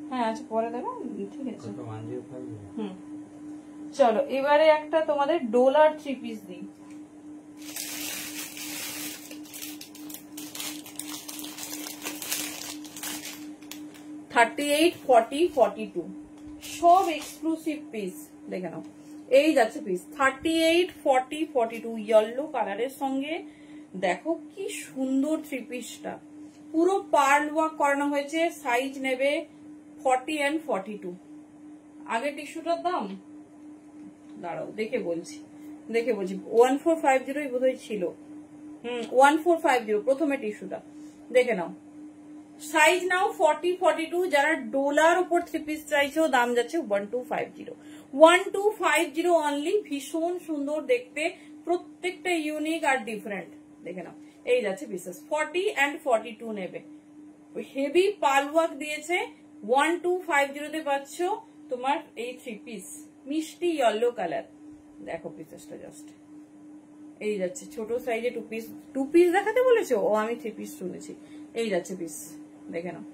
হ্যাঁ আচ্ছা, পরে দেবো। ঠিক আছে, চলো এবারে একটা তোমাদের ডোলার 3 পিস দিই। $38, $40, $42 সব এক্সক্লুসিভ পিস। দেখে নাও, এই যাচ্ছে পিস 38, 40, 42 ইয়েলো কালারের সঙ্গে। দেখো কি সুন্দর থ্রি পিসটা, পুরো পার্ল ওয়ার্ক করানো হয়েছে। সাইজ নেবে 40 and 42। আগে টিস্যুটার দাম দাঁড়াও দেখে বলছি 1450 বোধহয় ছিল। 1450 প্রথমে টিস্যুটা দেখে নাও। সাইজ নাও 40, 42। যারা ডোলার উপর থ্রি পিস চাইছো দাম যাচ্ছে 1250। 1250 অনলি। ভীষণ সুন্দর দেখতে, প্রত্যেকটা ইউনিক আর ডিফারেন্ট। দেখে নাও এই যাচ্ছে পিসেস 40 and 42 নেবে। হেভি পাল ওয়ার্ক দিয়েছে। 1250 তে পাচ্ছ তোমার এই থ্রি পিস, মিষ্টি ইয়েলো কালার। দেখো পিসেসটা জাস্ট এই যাচ্ছে ছোট সাইজে টু পিস দেখাতে বলেছো, ও আমি থ্রি পিস শুনেছি। এই যাচ্ছে পিস দেখে নাও,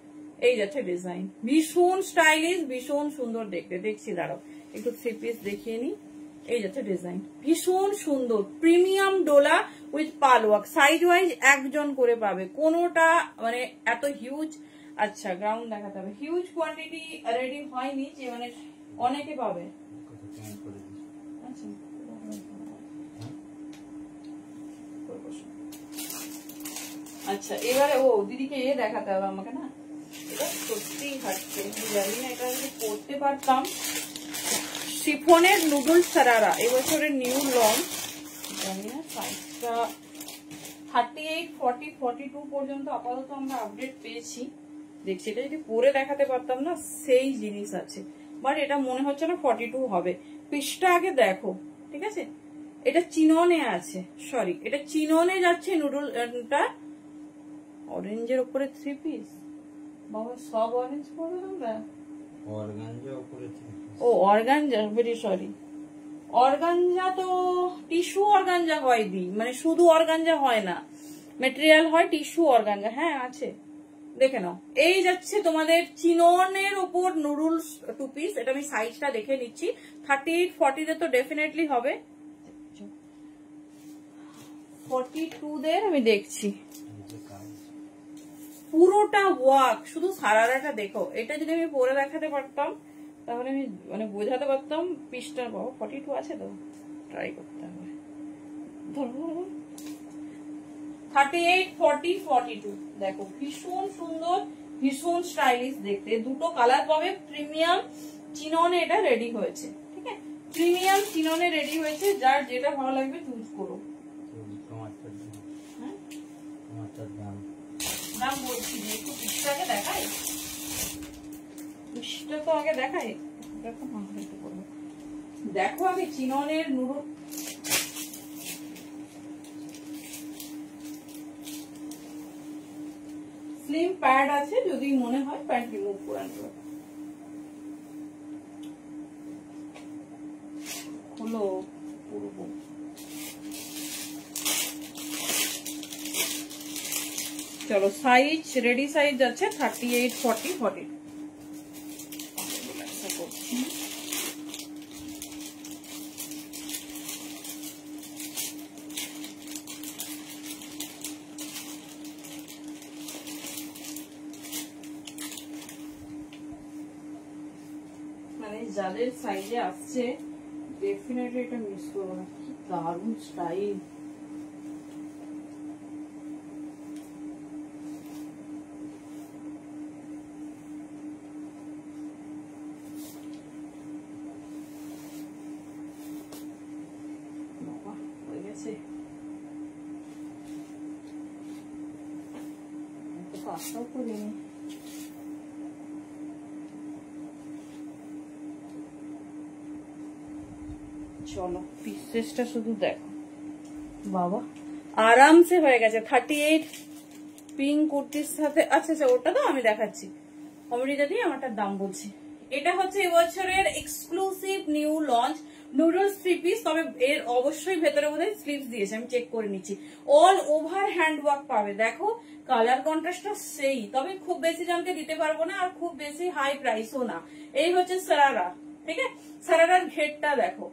এই যাচ্ছে ডিজাইন, ভীষণ স্টাইলিশ, ভীষণ সুন্দর দেখতে। দেখছি দাঁড়াও একটু থ্রি পিস দেখিয়ে নি। এই যাচ্ছে ডিজাইন, ভীষণ সুন্দর প্রিমিয়াম ডোলা উইথ পাল ওয়ার্ক। সাইজ ওয়াইজ একজন করে পাবে, কোনোটা মানে এত হিউজ। আচ্ছা গ্রাউন্ড দেখাতে হবে, হিউজ কোয়ান্টিটি রেডি হয়নি যে মানে অনেকে পাবে। আচ্ছা এবারে ও দিদিকে এ দেখাতে হবে আমাকে না, এটা সত্যিই হাঁটছে, জানি না এটা যদি করতে পারতাম। শিফনের নুডলস সারারা এবছরের নিউ লঞ্চ, জানি না সাইজটা 38, 40, 42 পর্যন্ত আপাতত আমরা আপডেট পেয়েছি। দেখছি এটা যদি পরে দেখাতে পারতাম না, সেই জিনিস আছে, বাট এটা মনে হচ্ছে না 42 হবে। পিসটা আগে দেখো, ঠিক আছে? এটা চিননে আছে, সরি এটা চিননে যাচ্ছে নুডলটা। অরেঞ্জের উপরে থ্রি পিস, বাবা সব অরেঞ্জ পড়বে আমরা। ও অর্গানজা, ভেরি সরি। অর্গানজা তো টিস্যু অর্গানজা হয় দি, মানে শুধু অর্গানজা হয় না, মেটেরিয়াল হয় টিস্যু অর্গানজা। হ্যাঁ আছে, দেখে নাও। এই যাচ্ছে তোমাদের চিননের উপর নুডলস টু পিস। এটা আমি সাইজটা দেখে নিচ্ছি, 38, 40 তে তো ডেফিনেটলি হবে। 42 দের আমি দেখছি, পুরোটা ওয়ার্ক, শুধু সারারাটা দেখো। এটা যদি আমি পরে দেখাতে পারতাম তাহলে আমি মানে বোঝাতে পারতাম পিসটার। বাবা 42 আছে তো, ট্রাই করতে হবে। 38, 40, 42 দেখো, ভীষণ সুন্দর, ভীষণ স্টাইলিশ দেখতে। দুটো কালার পাবে। প্রিমিয়াম চিননে এটা রেডি হয়েছে, ঠিক আছে? প্রিমিয়াম চিননে রেডি হয়েছে, যার যেটা ভালো লাগবে চুজ করো। দাম বলছি যে একটু পিসটা আগে দেখাই, পিসটা তো আগে দেখাই। দেখো দেখো আগে চিননের নুডল। স্লিম প্যাড আছে, যদি মনে হয় প্যাড রিমুভ করে আনতে হবে। হলো পুরো চলো সাইজ রেডি সাইজ আছে 38, 40, 42। মানে যাদের সাইজে আসছে ডেফিনেটলি এটা মিস করবো না। কি দারুণ স্টাইল, পাঁচটাও করিনি। চলো পিসেসটা শুধু দেখো, বাবা আরামসে হয়ে গেছে। 38 পিঙ্ক কুর্তির সাথে। আচ্ছা আচ্ছা ওটা তো আমি দেখাচ্ছি, অমৃতা দিয়ে আমারটার দাম বলছি। এটা হচ্ছে এবছরের exclusive new launch noodles three piece. তবে এর অবশ্যই ভেতরে বোধহয় স্লিভস দিয়েছে, আমি চেক করে নিচ্ছি। অল ওভার হ্যান্ড ওয়ার্ক পাবে। দেখো কালার কন্ট্রাস্টটা সেই, তবে খুব বেশি জনকে দিতে পারবো না, আর খুব বেশি হাই প্রাইসও না। এই হচ্ছে সারারা, ঠিক আছে? সারারার ঘেরটা দেখো,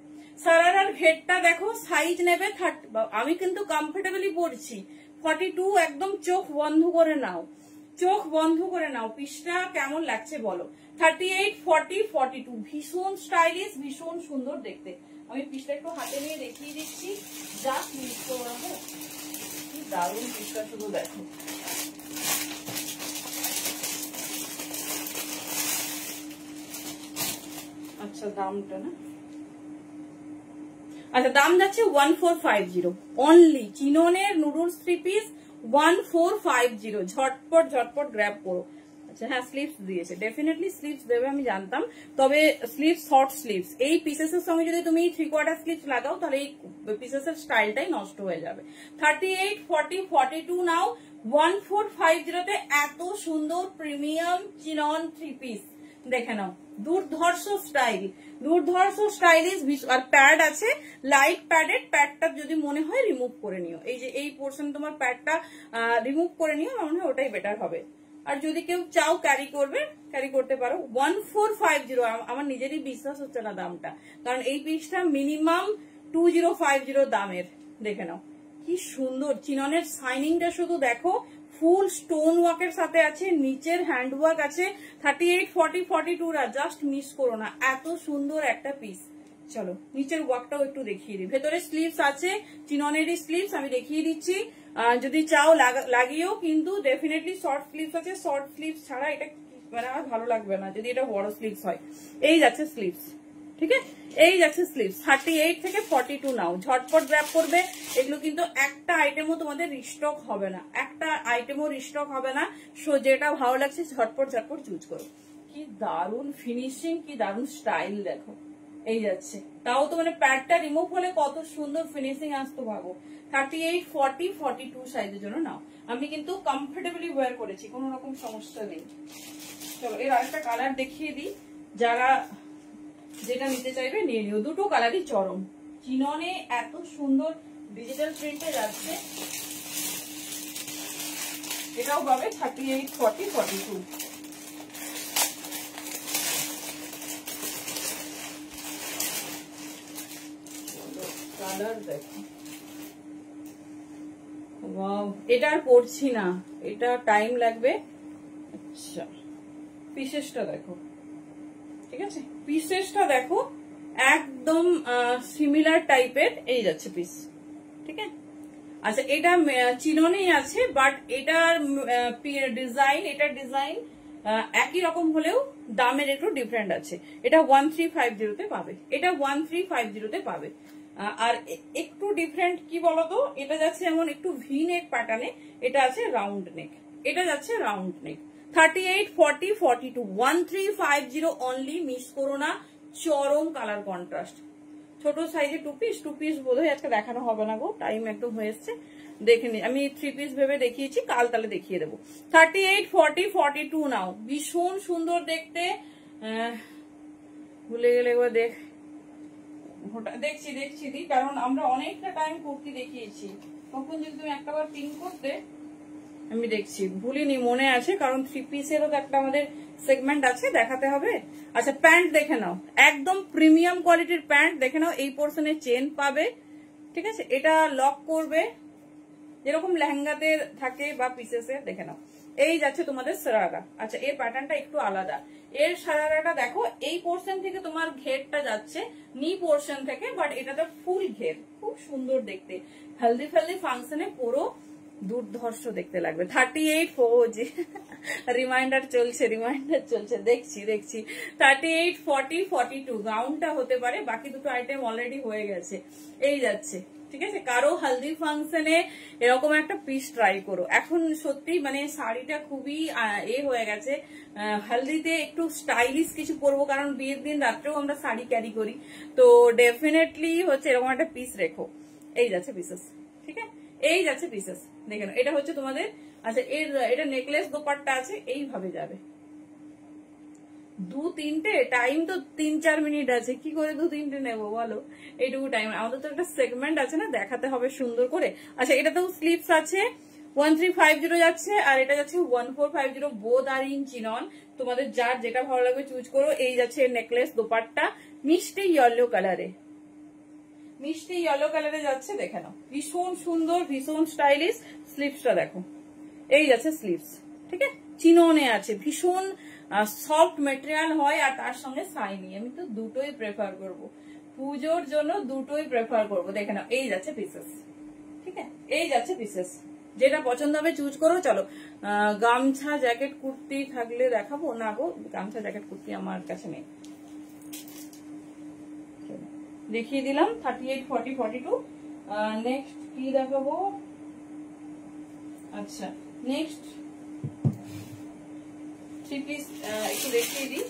সারারার ঘেরটা দেখো। সাইজ নেবে 30, আমি কিন্তু কমফোর্টেবলি পরছি। 42 একদম চোখ বন্ধ করে নাও, চোখ বন্ধ করে নাও। পিসটা কেমন লাগছে বলো? 38, 40, 42 ভীষণ স্টাইলিশ, ভীষণ সুন্দর দেখতে। আমি পিসটা একটু হাতে নিয়ে দেখিয়ে দিচ্ছি, জাস্ট মিস করবো না। কি দারুণ পিসটা, শুধু দেখো। আচ্ছা দামটা না, আচ্ছা দাম যাচ্ছে 1450 অনলি। চিননের noodles 3 piece 1450। ঝটপট ঝটপট গ্র্যাব করো। আচ্ছা হ্যাঁ, স্লিভস দিয়েছে, ডেফিনেটলি স্লিভস দেবে আমি জানতাম, তবে স্লিভস শর্ট স্লিভস। এই পিসেস এর সঙ্গে যদি তুমি 3/4 স্লিভস লাগাও তাহলে এই পিসেস এর স্টাইলটাই নষ্ট হয়ে যাবে। 38, 40, 42 নাও 1450 তে এত সুন্দর প্রিমিয়াম চিনন 3 পিস দেখে নাও। দুর্ধর্ষ স্টাইল, দুর্ধর্ষ স্টাইলিশ। আর প্যাড আছে, লাইট প্যাডেড। প্যাডটা যদি মনে হয় রিমুভ করে নিও, এই যে এই পোর্শন তোমার প্যাডটা রিমুভ করে নিও, আমার মনে হয় ওটাই বেটার হবে। আর যদি কেউ চাও ক্যারি করবে, ক্যারি করতে পারো। 1450, আমার নিজেরই বিশ্বাস হচ্ছে না দামটা, কারণ এই পিসটা মিনিমাম 2050 দামের। দেখে নাও কি সুন্দর চিননের শাইনিংটা, শুধু দেখো। ফুল স্টোন ওয়ার্কের সাথে আছে, নিচের হ্যান্ড ওয়ার্ক আছে। 38, 40, 42 জাস্ট মিস করো না, এত সুন্দর একটা পিস। চলো নিচের ওয়ার্কটাও একটু দেখিয়ে দিই। ভেতরে স্লিভস আছে, চিননেরই স্লিভস আমি দেখিয়ে দিচ্ছি। যদি চাও লাগিয়েও, কিন্তু ডেফিনেটলি শর্ট স্লিভস আছে। শর্ট স্লিভস ছাড়া এটা মানে আমার ভালো লাগবে না যদি এটা বড় স্লিভস হয়। এই যাচ্ছে স্লিভস, ঠিক আছে, এই যাচ্ছে স্লিভস। 38 থেকে 42 নাও, ঝটপট গ্র্যাব করবে। এগুলো কিন্তু একটা আইটেমও তোমাদের রিস্টক হবে না, একটা আইটেমও রিস্টক হবে না। সো যেটা ভালো লাগছে ঝটপট ঝটপট চুজ করো। কি দারুণ ফিনিশিং, কি দারুণ স্টাইল দেখো। এই যাচ্ছে, তাও তো মানে প্যাডটা রিমুভ হলে কত সুন্দর ফিনিশিং আসতো ভাবো। 38, 40, 42 সাইজের জন্য নাও। আমি কিন্তু কমফোর্টেবলি ওয়্যার করেছি, কোনো রকম সমস্যা নেই। চলো এর আরেকটা কালার দেখিয়ে দিই, যারা যেটা নিতে চাইবে নিয়ে নিও। দুটো কালারই চরম। চিননে এত সুন্দর ডিজিটাল প্রিন্টে যাচ্ছে, এটাও পাবে 38, 40, 42। কালার দেখো, ওয়াও। এটা আর পড়ছি না, এটা টাইম লাগবে। আচ্ছা পিসেসটা দেখো, ঠিক আছে, পিসেসটা দেখো একদম সিমিলার টাইপের। এই যাচ্ছে পিস, ঠিক আছে। আচ্ছা এটা চিননেই আছে, বাট এটার ডিজাইন, এটার ডিজাইন একই রকম হলেও দামের একটু ডিফারেন্ট আছে। এটা 1350 তে পাবে, এটা 1350 তে পাবে। আর একটু ডিফারেন্ট কি বলতো, এটা যাচ্ছে এমন একটু ভি নেক প্যাটার্নে, এটা আছে রাউন্ড নেক, এটা যাচ্ছে রাউন্ড নেক। 38, 40, 42, 1350 অনলি। মিস করো না, চরম কালার কন্ট্রাস্ট। ছোট সাইজে টু পিস বোধহয় আজকে দেখানো হবে না গো, টাইম একদম হয়ে এসছে। দেখে নি, আমি 3 পিস ভেবে দেখিয়েছি, কাল তাহলে দেখিয়ে দেবো। 38, 40, 42 নাও, ভীষণ সুন্দর দেখতে। ভুলে গেলে একবার দেখছি দি, কারণ আমরা অনেকটা টাইম কুর্তি দেখিয়েছি, তখন যদি তুমি একটাবার পিন করতে, আমি দেখছি ভুলিনি, মনে আছে, কারণ 3 পিসেরও তো একটা আমাদের সেগমেন্ট আছে, দেখাতে হবে। আচ্ছা প্যান্ট দেখে নাও, একদম প্রিমিয়াম কোয়ালিটির প্যান্ট দেখে নাও। এই পোর্শনে চেন পাবে, ঠিক আছে, এটা লক করবে যেরকম লেহেঙ্গাতে থাকে বা পিসেসে। দেখে নাও, এই যাচ্ছে তোমাদের সারারা। আচ্ছা এর প্যাটার্নটা একটু আলাদা। এর সারারাটা দেখো, এই পোর্শন থেকে তোমার ঘেরটা যাচ্ছে নি পোর্শন থেকে, বাট এটাতে ফুল ঘের, খুব সুন্দর দেখতে। হেলদি ফেলদি ফাংশনে পুরো দুর্ধর্ষ দেখতে লাগবে। 38, রিমাইন্ডার চলছে, দেখছি। 38, 40, 42 গাউনটা হতে পারে, বাকি দুটো আইটেম অলরেডি হয়ে গেছে। এই যাচ্ছে, ঠিক আছে। কারো হালদি ফাংশনে এরকম একটা পিস ট্রাই করো। এখন সত্যি মানে শাড়িটা খুবই হয়ে গেছে, হালদিতে একটু স্টাইলিশ কিছু পরবো, কারণ বিয়ের দিন রাত্রেও আমরা শাড়ি ক্যারি করি, তো ডেফিনেটলি হচ্ছে এরকম একটা পিস রেখো। এই যাচ্ছে পিসেস, ঠিক আছে, এই যাচ্ছে পিসেস, দেখে নাও। এটা হচ্ছে তোমাদের, আচ্ছা এটা নেকলেস দোপাট্টা আছে, এইভাবে যাবে। 2-3টে, টাইম তো 3-4 মিনিট আছে, কি করে 2-3টে নেবো বলো, এইটুকু টাইম। আমাদের তো একটা সেগমেন্ট আছে না, দেখাতে হবে সুন্দর করে। আচ্ছা এটাতেও স্লিভস আছে, 1350 যাচ্ছে, আর এটা যাচ্ছে 1450। বোথ আর ইন চিনন, তোমাদের যার যেটা ভালো লাগবে চুজ করো। এই যাচ্ছে নেকলেস দোপাট্টা, মিষ্টি ইয়েলো কালারে, যাচ্ছে, দেখে নাও, ভীষণ সুন্দর, ভীষণ স্টাইলিশ। স্লিভসটা দেখো, এই যাচ্ছে স্লিভস, ঠিক আছে, চিননে আছে, ভীষণ সফট মেটেরিয়াল হয়, আর তার সঙ্গে শাইনি। আমি তো দুটোই প্রেফার করব। পুজোর জন্য দুটোই প্রেফার করবো। দেখে নাও, এই যাচ্ছে পিসেস, ঠিক আছে, এই যাচ্ছে পিসেস। যেটা পছন্দ হবে চুজ করো। চলো, গামছা জ্যাকেট কুর্তি থাকলে দেখাবো না গো, গামছা জ্যাকেট কুর্তি আমার কাছে নেই, দেখিয়ে দিলাম 38, 40, 42। নেক্সট কি দেখাবো? আচ্ছা, নেক্সট থ্রি পিস একটু দেখিয়ে দিই।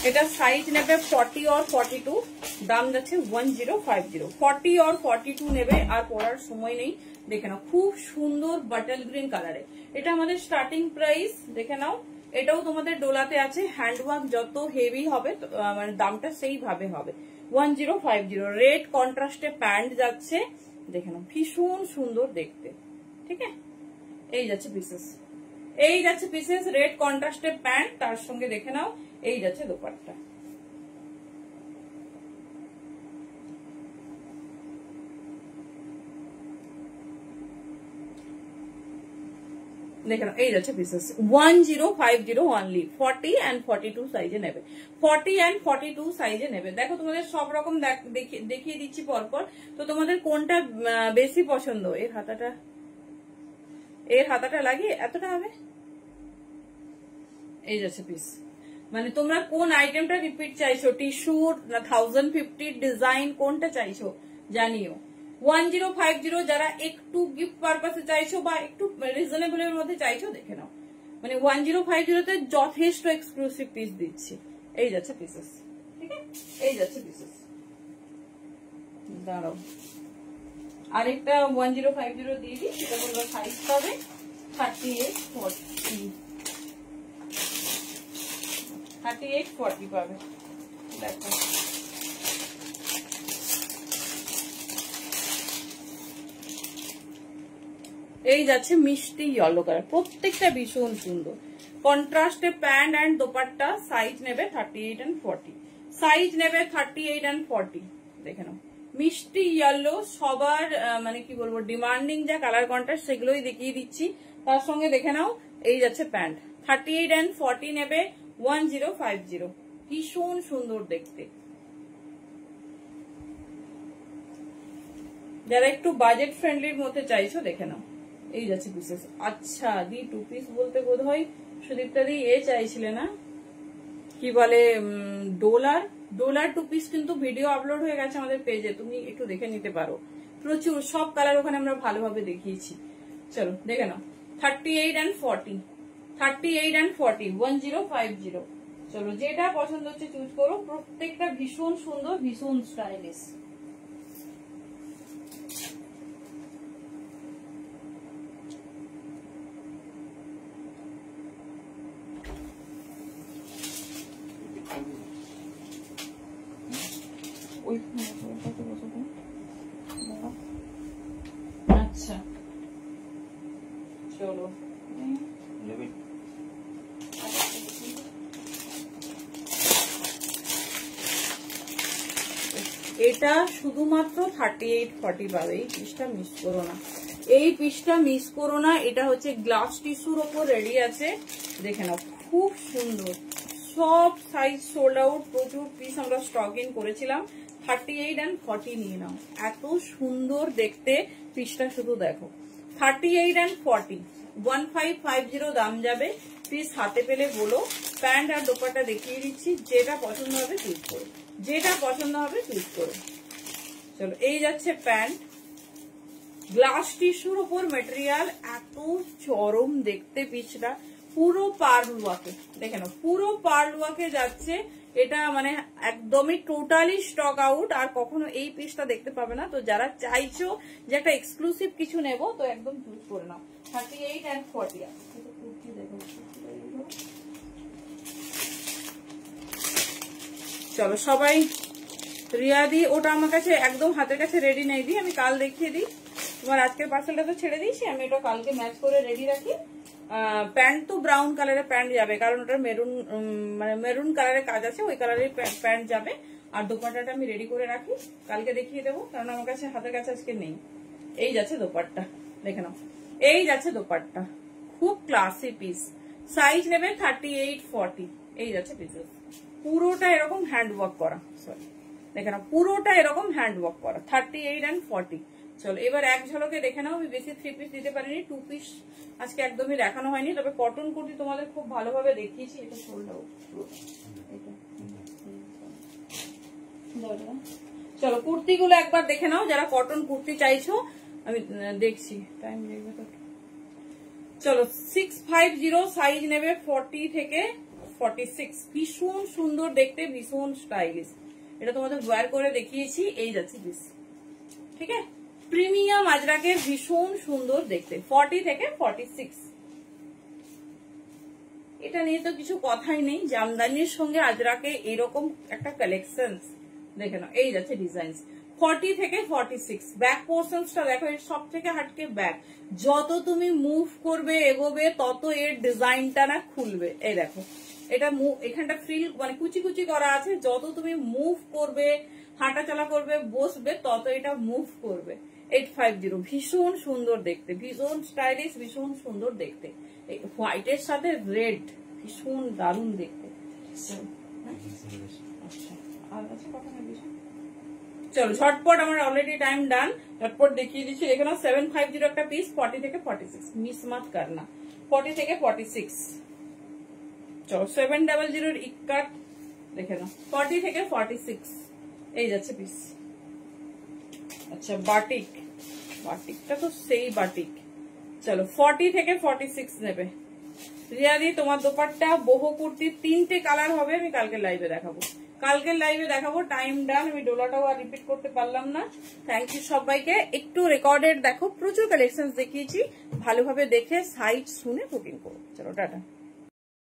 এটা সাইজ নেবে 40 और 42, দাম যাচ্ছে 1050। 40 और 42 নেবে, আর পরার সময় নেই। দেখে নাও, খুব সুন্দর বাটল গ্রিন কালারে। এটা আমাদের স্টার্টিং প্রাইস, দেখে নাও। এটাও তোমাদের ডোলাতে আছে, হ্যান্ডওয়ার্ক যত হেভি হবে মানে দামটা সেইভাবে হবে। 1050। রেড কন্ট্রাস্টে প্যান্ট যাচ্ছে, দেখে নাও, ভীষণ সুন্দর দেখতে, ঠিক আছে। এই যাচ্ছে পিসেস, এই যাচ্ছে পিসেস, রেড কন্ট্রাস্টে প্যান্ট, তার সঙ্গে দেখে নাও এই যাচ্ছে দোপাট্টা। দেখে নাও, এই যাচ্ছে পিসেস। 1050 অনলি। 40 and 42 সাইজে নেবে, 40 and 42 সাইজে নেবে। দেখো তোমাদের সব রকম দেখিয়ে দিচ্ছি পরপর, তো তোমাদের কোনটা বেশি পছন্দ? এর হাতাটা লাগিয়ে এতটা হবে, এই যাচ্ছে পিস। মানে তোমরা কোন আইটেমটা রিপিট চাইছো, টিস্যুর না 1050 ডিজাইন, কোনটা চাইছো জানিও। 1050 যারা একটু গিফট পারপাসে চাইছো বা একটু রিজনেবল এর মধ্যে চাইছো, দেখে নাও। মানে 1050 তে যথেষ্ট এক্সক্লুসিভ পিস দিচ্ছি। এই যাচ্ছে পিসেস, ঠিক আছে, এই যাচ্ছে পিসেস। দাঁড়াও, আরেকটা 1050 দিয়ে দিই, সেটা তোমরা সাইজ পাবে 38, 40, 38, 40 পাবে। দেখো, এই যাচ্ছে মিষ্টি ইয়েলো কালার, প্রত্যেকটা ভীষণ সুন্দর। কন্ট্রাস্টে প্যান্ট অ্যান্ড দোপাট্টা, সাইজ নেবে 38 and 40, সাইজ নেবে 38 and 40। দেখে নাও, মিষ্টি ইয়েলো, সবার মানে কি বলবো ডিমান্ডিং যা কালার কন্ট্রাস্ট সেগুলোই দেখিয়ে দিচ্ছি। তার সঙ্গে দেখে নাও, এই যাচ্ছে প্যান্ট, 38 and 40 নেবে 1050, ভীষণ সুন্দর দেখতে। যারা একটু বাজেট ফ্রেন্ডলির মধ্যে চাইছো, দেখে নাও, এই যাচ্ছে পিসেস। আচ্ছা দি, টু পিস বলতে বোধ হয় সুদীপ্তা দি এ চাইছিলে না, কি বলে ডোলার টু পিস, কিন্তু ভিডিও আপলোড হয়ে গেছে আমাদের পেজে, তুমি একটু দেখে নিতে পারো। প্রচুর সব কালার ওখানে আমরা ভালোভাবে দেখিয়েছি। চলো দেখে নাও, 38 and 40, 38 and 40, 1050। চলো, যেটা পছন্দ হচ্ছে চুজ করো, প্রত্যেকটা ভীষণ সুন্দর, ভীষণ স্টাইলিশ। আচ্ছা চলো, এটা শুধুমাত্র 38, 40 পাবে। এই পিসটা মিস করো না, এই পিসটা মিস করো না। এটা হচ্ছে গ্লাস টিস্যুর ওপর রেডি আছে, দেখে নাও, খুব সুন্দর। সব সাইজ সোল্ড আউট, প্রচুর পিস আমরা স্টক ইন করেছিলাম। 38 and 40 নিয়ে নাও, এত সুন্দর দেখতে পিসটা, শুধু দেখো। 38 and 40, 1550 দাম যাবে। পিস হাতে পেলে বলো। প্যান্ট আর দোপাট্টা দেখিয়ে দিচ্ছি, যেটা পছন্দ হবে চুজ করো, যেটা পছন্দ হবে চুজ করো। চলো, এই যাচ্ছে প্যান্ট, গ্লাস টিস্যুর ওপর মেটেরিয়াল, এত চরম দেখতে পিসটা, পুরো পার্ল ওয়ার্কে, দেখে নাও, পুরো পার্ল ওয়ার্কে যাচ্ছে। এটা মানে একদমই টোটালি স্টক আউট, আর কখনো এই পিসটা দেখতে পাবে না। তো যারা চাইছো যে একটা এক্সক্লুসিভ কিছু নেবো, তো একদম চুজ করে নাও। 38 and 40। চলো সবাই, রিয়াদি ওটা আমার কাছে একদম হাতের কাছে রেডি নেই, দিই আমি কাল দেখিয়ে দিই। তোমার আজকের পার্সেলটা তো ছেড়ে দিয়েছি, আমি এটা কালকে ম্যাচ করে রেডি রাখি। প্যান্ট তো ব্রাউন কালারের প্যান্ট যাবে, কারণ ওটার মেরুন কালারের কাজ আছে, ওই কালারের প্যান্ট যাবে। আর দোপাট্টাটা আমি রেডি করে রাখি, কালকে দেখিয়ে দেবো, কারণ আমার কাছে হাতের কাছে আজকে নেই। এই যাচ্ছে দোপাট্টা, দেখে নাও, এই যাচ্ছে দোপাট্টা, খুব ক্লাসি পিস। সাইজ নেবে 38, 40, এই যাচ্ছে পিসেস, পুরোটা এরকম হ্যান্ড ওয়ার্ক করা, সরি দেখে না, পুরোটা এরকম হ্যান্ড ওয়ার্ক করা, 38 and 40। চলো এবার এক ঝলকে দেখে নাও। আমি বেশি 3 পিস দিতে পারিনি, 2 পিস আজকে একদমই দেখানো হয়নি, তবে কটন কুর্তি তোমাদের খুব ভালোভাবে দেখিয়েছি। এটা শোল্ডার, চলো কুর্তিগুলো একবার দেখে নাও যারা কটন কুর্তি চাইছো। আমি দেখছি, টাইম লাগবে তো। চলো 650 সাইজ নেবে 40 থেকে 46, ভীষণ সুন্দর দেখতে, ভীষণ স্টাইলিশ। এটা তোমাদের ওয়্যার করে দেখিয়েছি। এই যাচ্ছে পিস, ঠিক আছে, প্রিমিয়াম আজরাকের, ভীষণ সুন্দর দেখতে, 40 থেকে 46। এটা নিয়ে তো কিছু কথাই নেই, জামদানির সঙ্গে আজরাকে এরকম একটা কালেকশন দেখে নাও। এই যাচ্ছে ডিজাইন 40 থেকে 46। ব্যাক পোর্শনসটা দেখো, এর সব থেকে হাটকে ব্যাক, যত তুমি মুভ করবে এগোবে তত এর ডিজাইনটা না খুলবে। এই দেখো এটা এখানটা ফ্রিল মানে কুচি কুচি করা আছে, যত তুমি মুভ করবে, হাঁটাচলা করবে, বসবে, তত এটা মুভ করবে। 850, ভীষণ সুন্দর দেখতে, ভীষণ স্টাইলিশ, ভীষণ সুন্দর দেখতে। হোয়াইটের সাথে রেড, ভীষণ দারুণ দেখতে। চলো ঝটপট, আমার অলরেডি টাইম ডান, ঝটপট দেখিয়ে দিচ্ছি। এখানে 750 একটা পিস, 40 থেকে 46, মিস মাত করনা, 40 থেকে 46। চলো 700 ইকাট দেখে নাও, 40 থেকে 46। এই যাচ্ছে পিস। আচ্ছা বাটিক, বাটিকটা তো সেই বাটিক। চলো 40 থেকে 46 নেবে। রিয়াদি তোমার দোপাট্টা বহু কুর্তি 3টে কালার হবে, আমি কালকে লাইভে দেখাবো, কালকের লাইভে দেখাবো। টাইম ডান, আমি ডোলাটাও আর রিপিট করতে পারলাম না। থ্যাংক ইউ সবাইকে। একটু রেকর্ডেড দেখো, প্রচুর কালেকশন দেখিয়েছি, ভালোভাবে দেখে সাইজ শুনে বুকিং করো। চলো টাটা।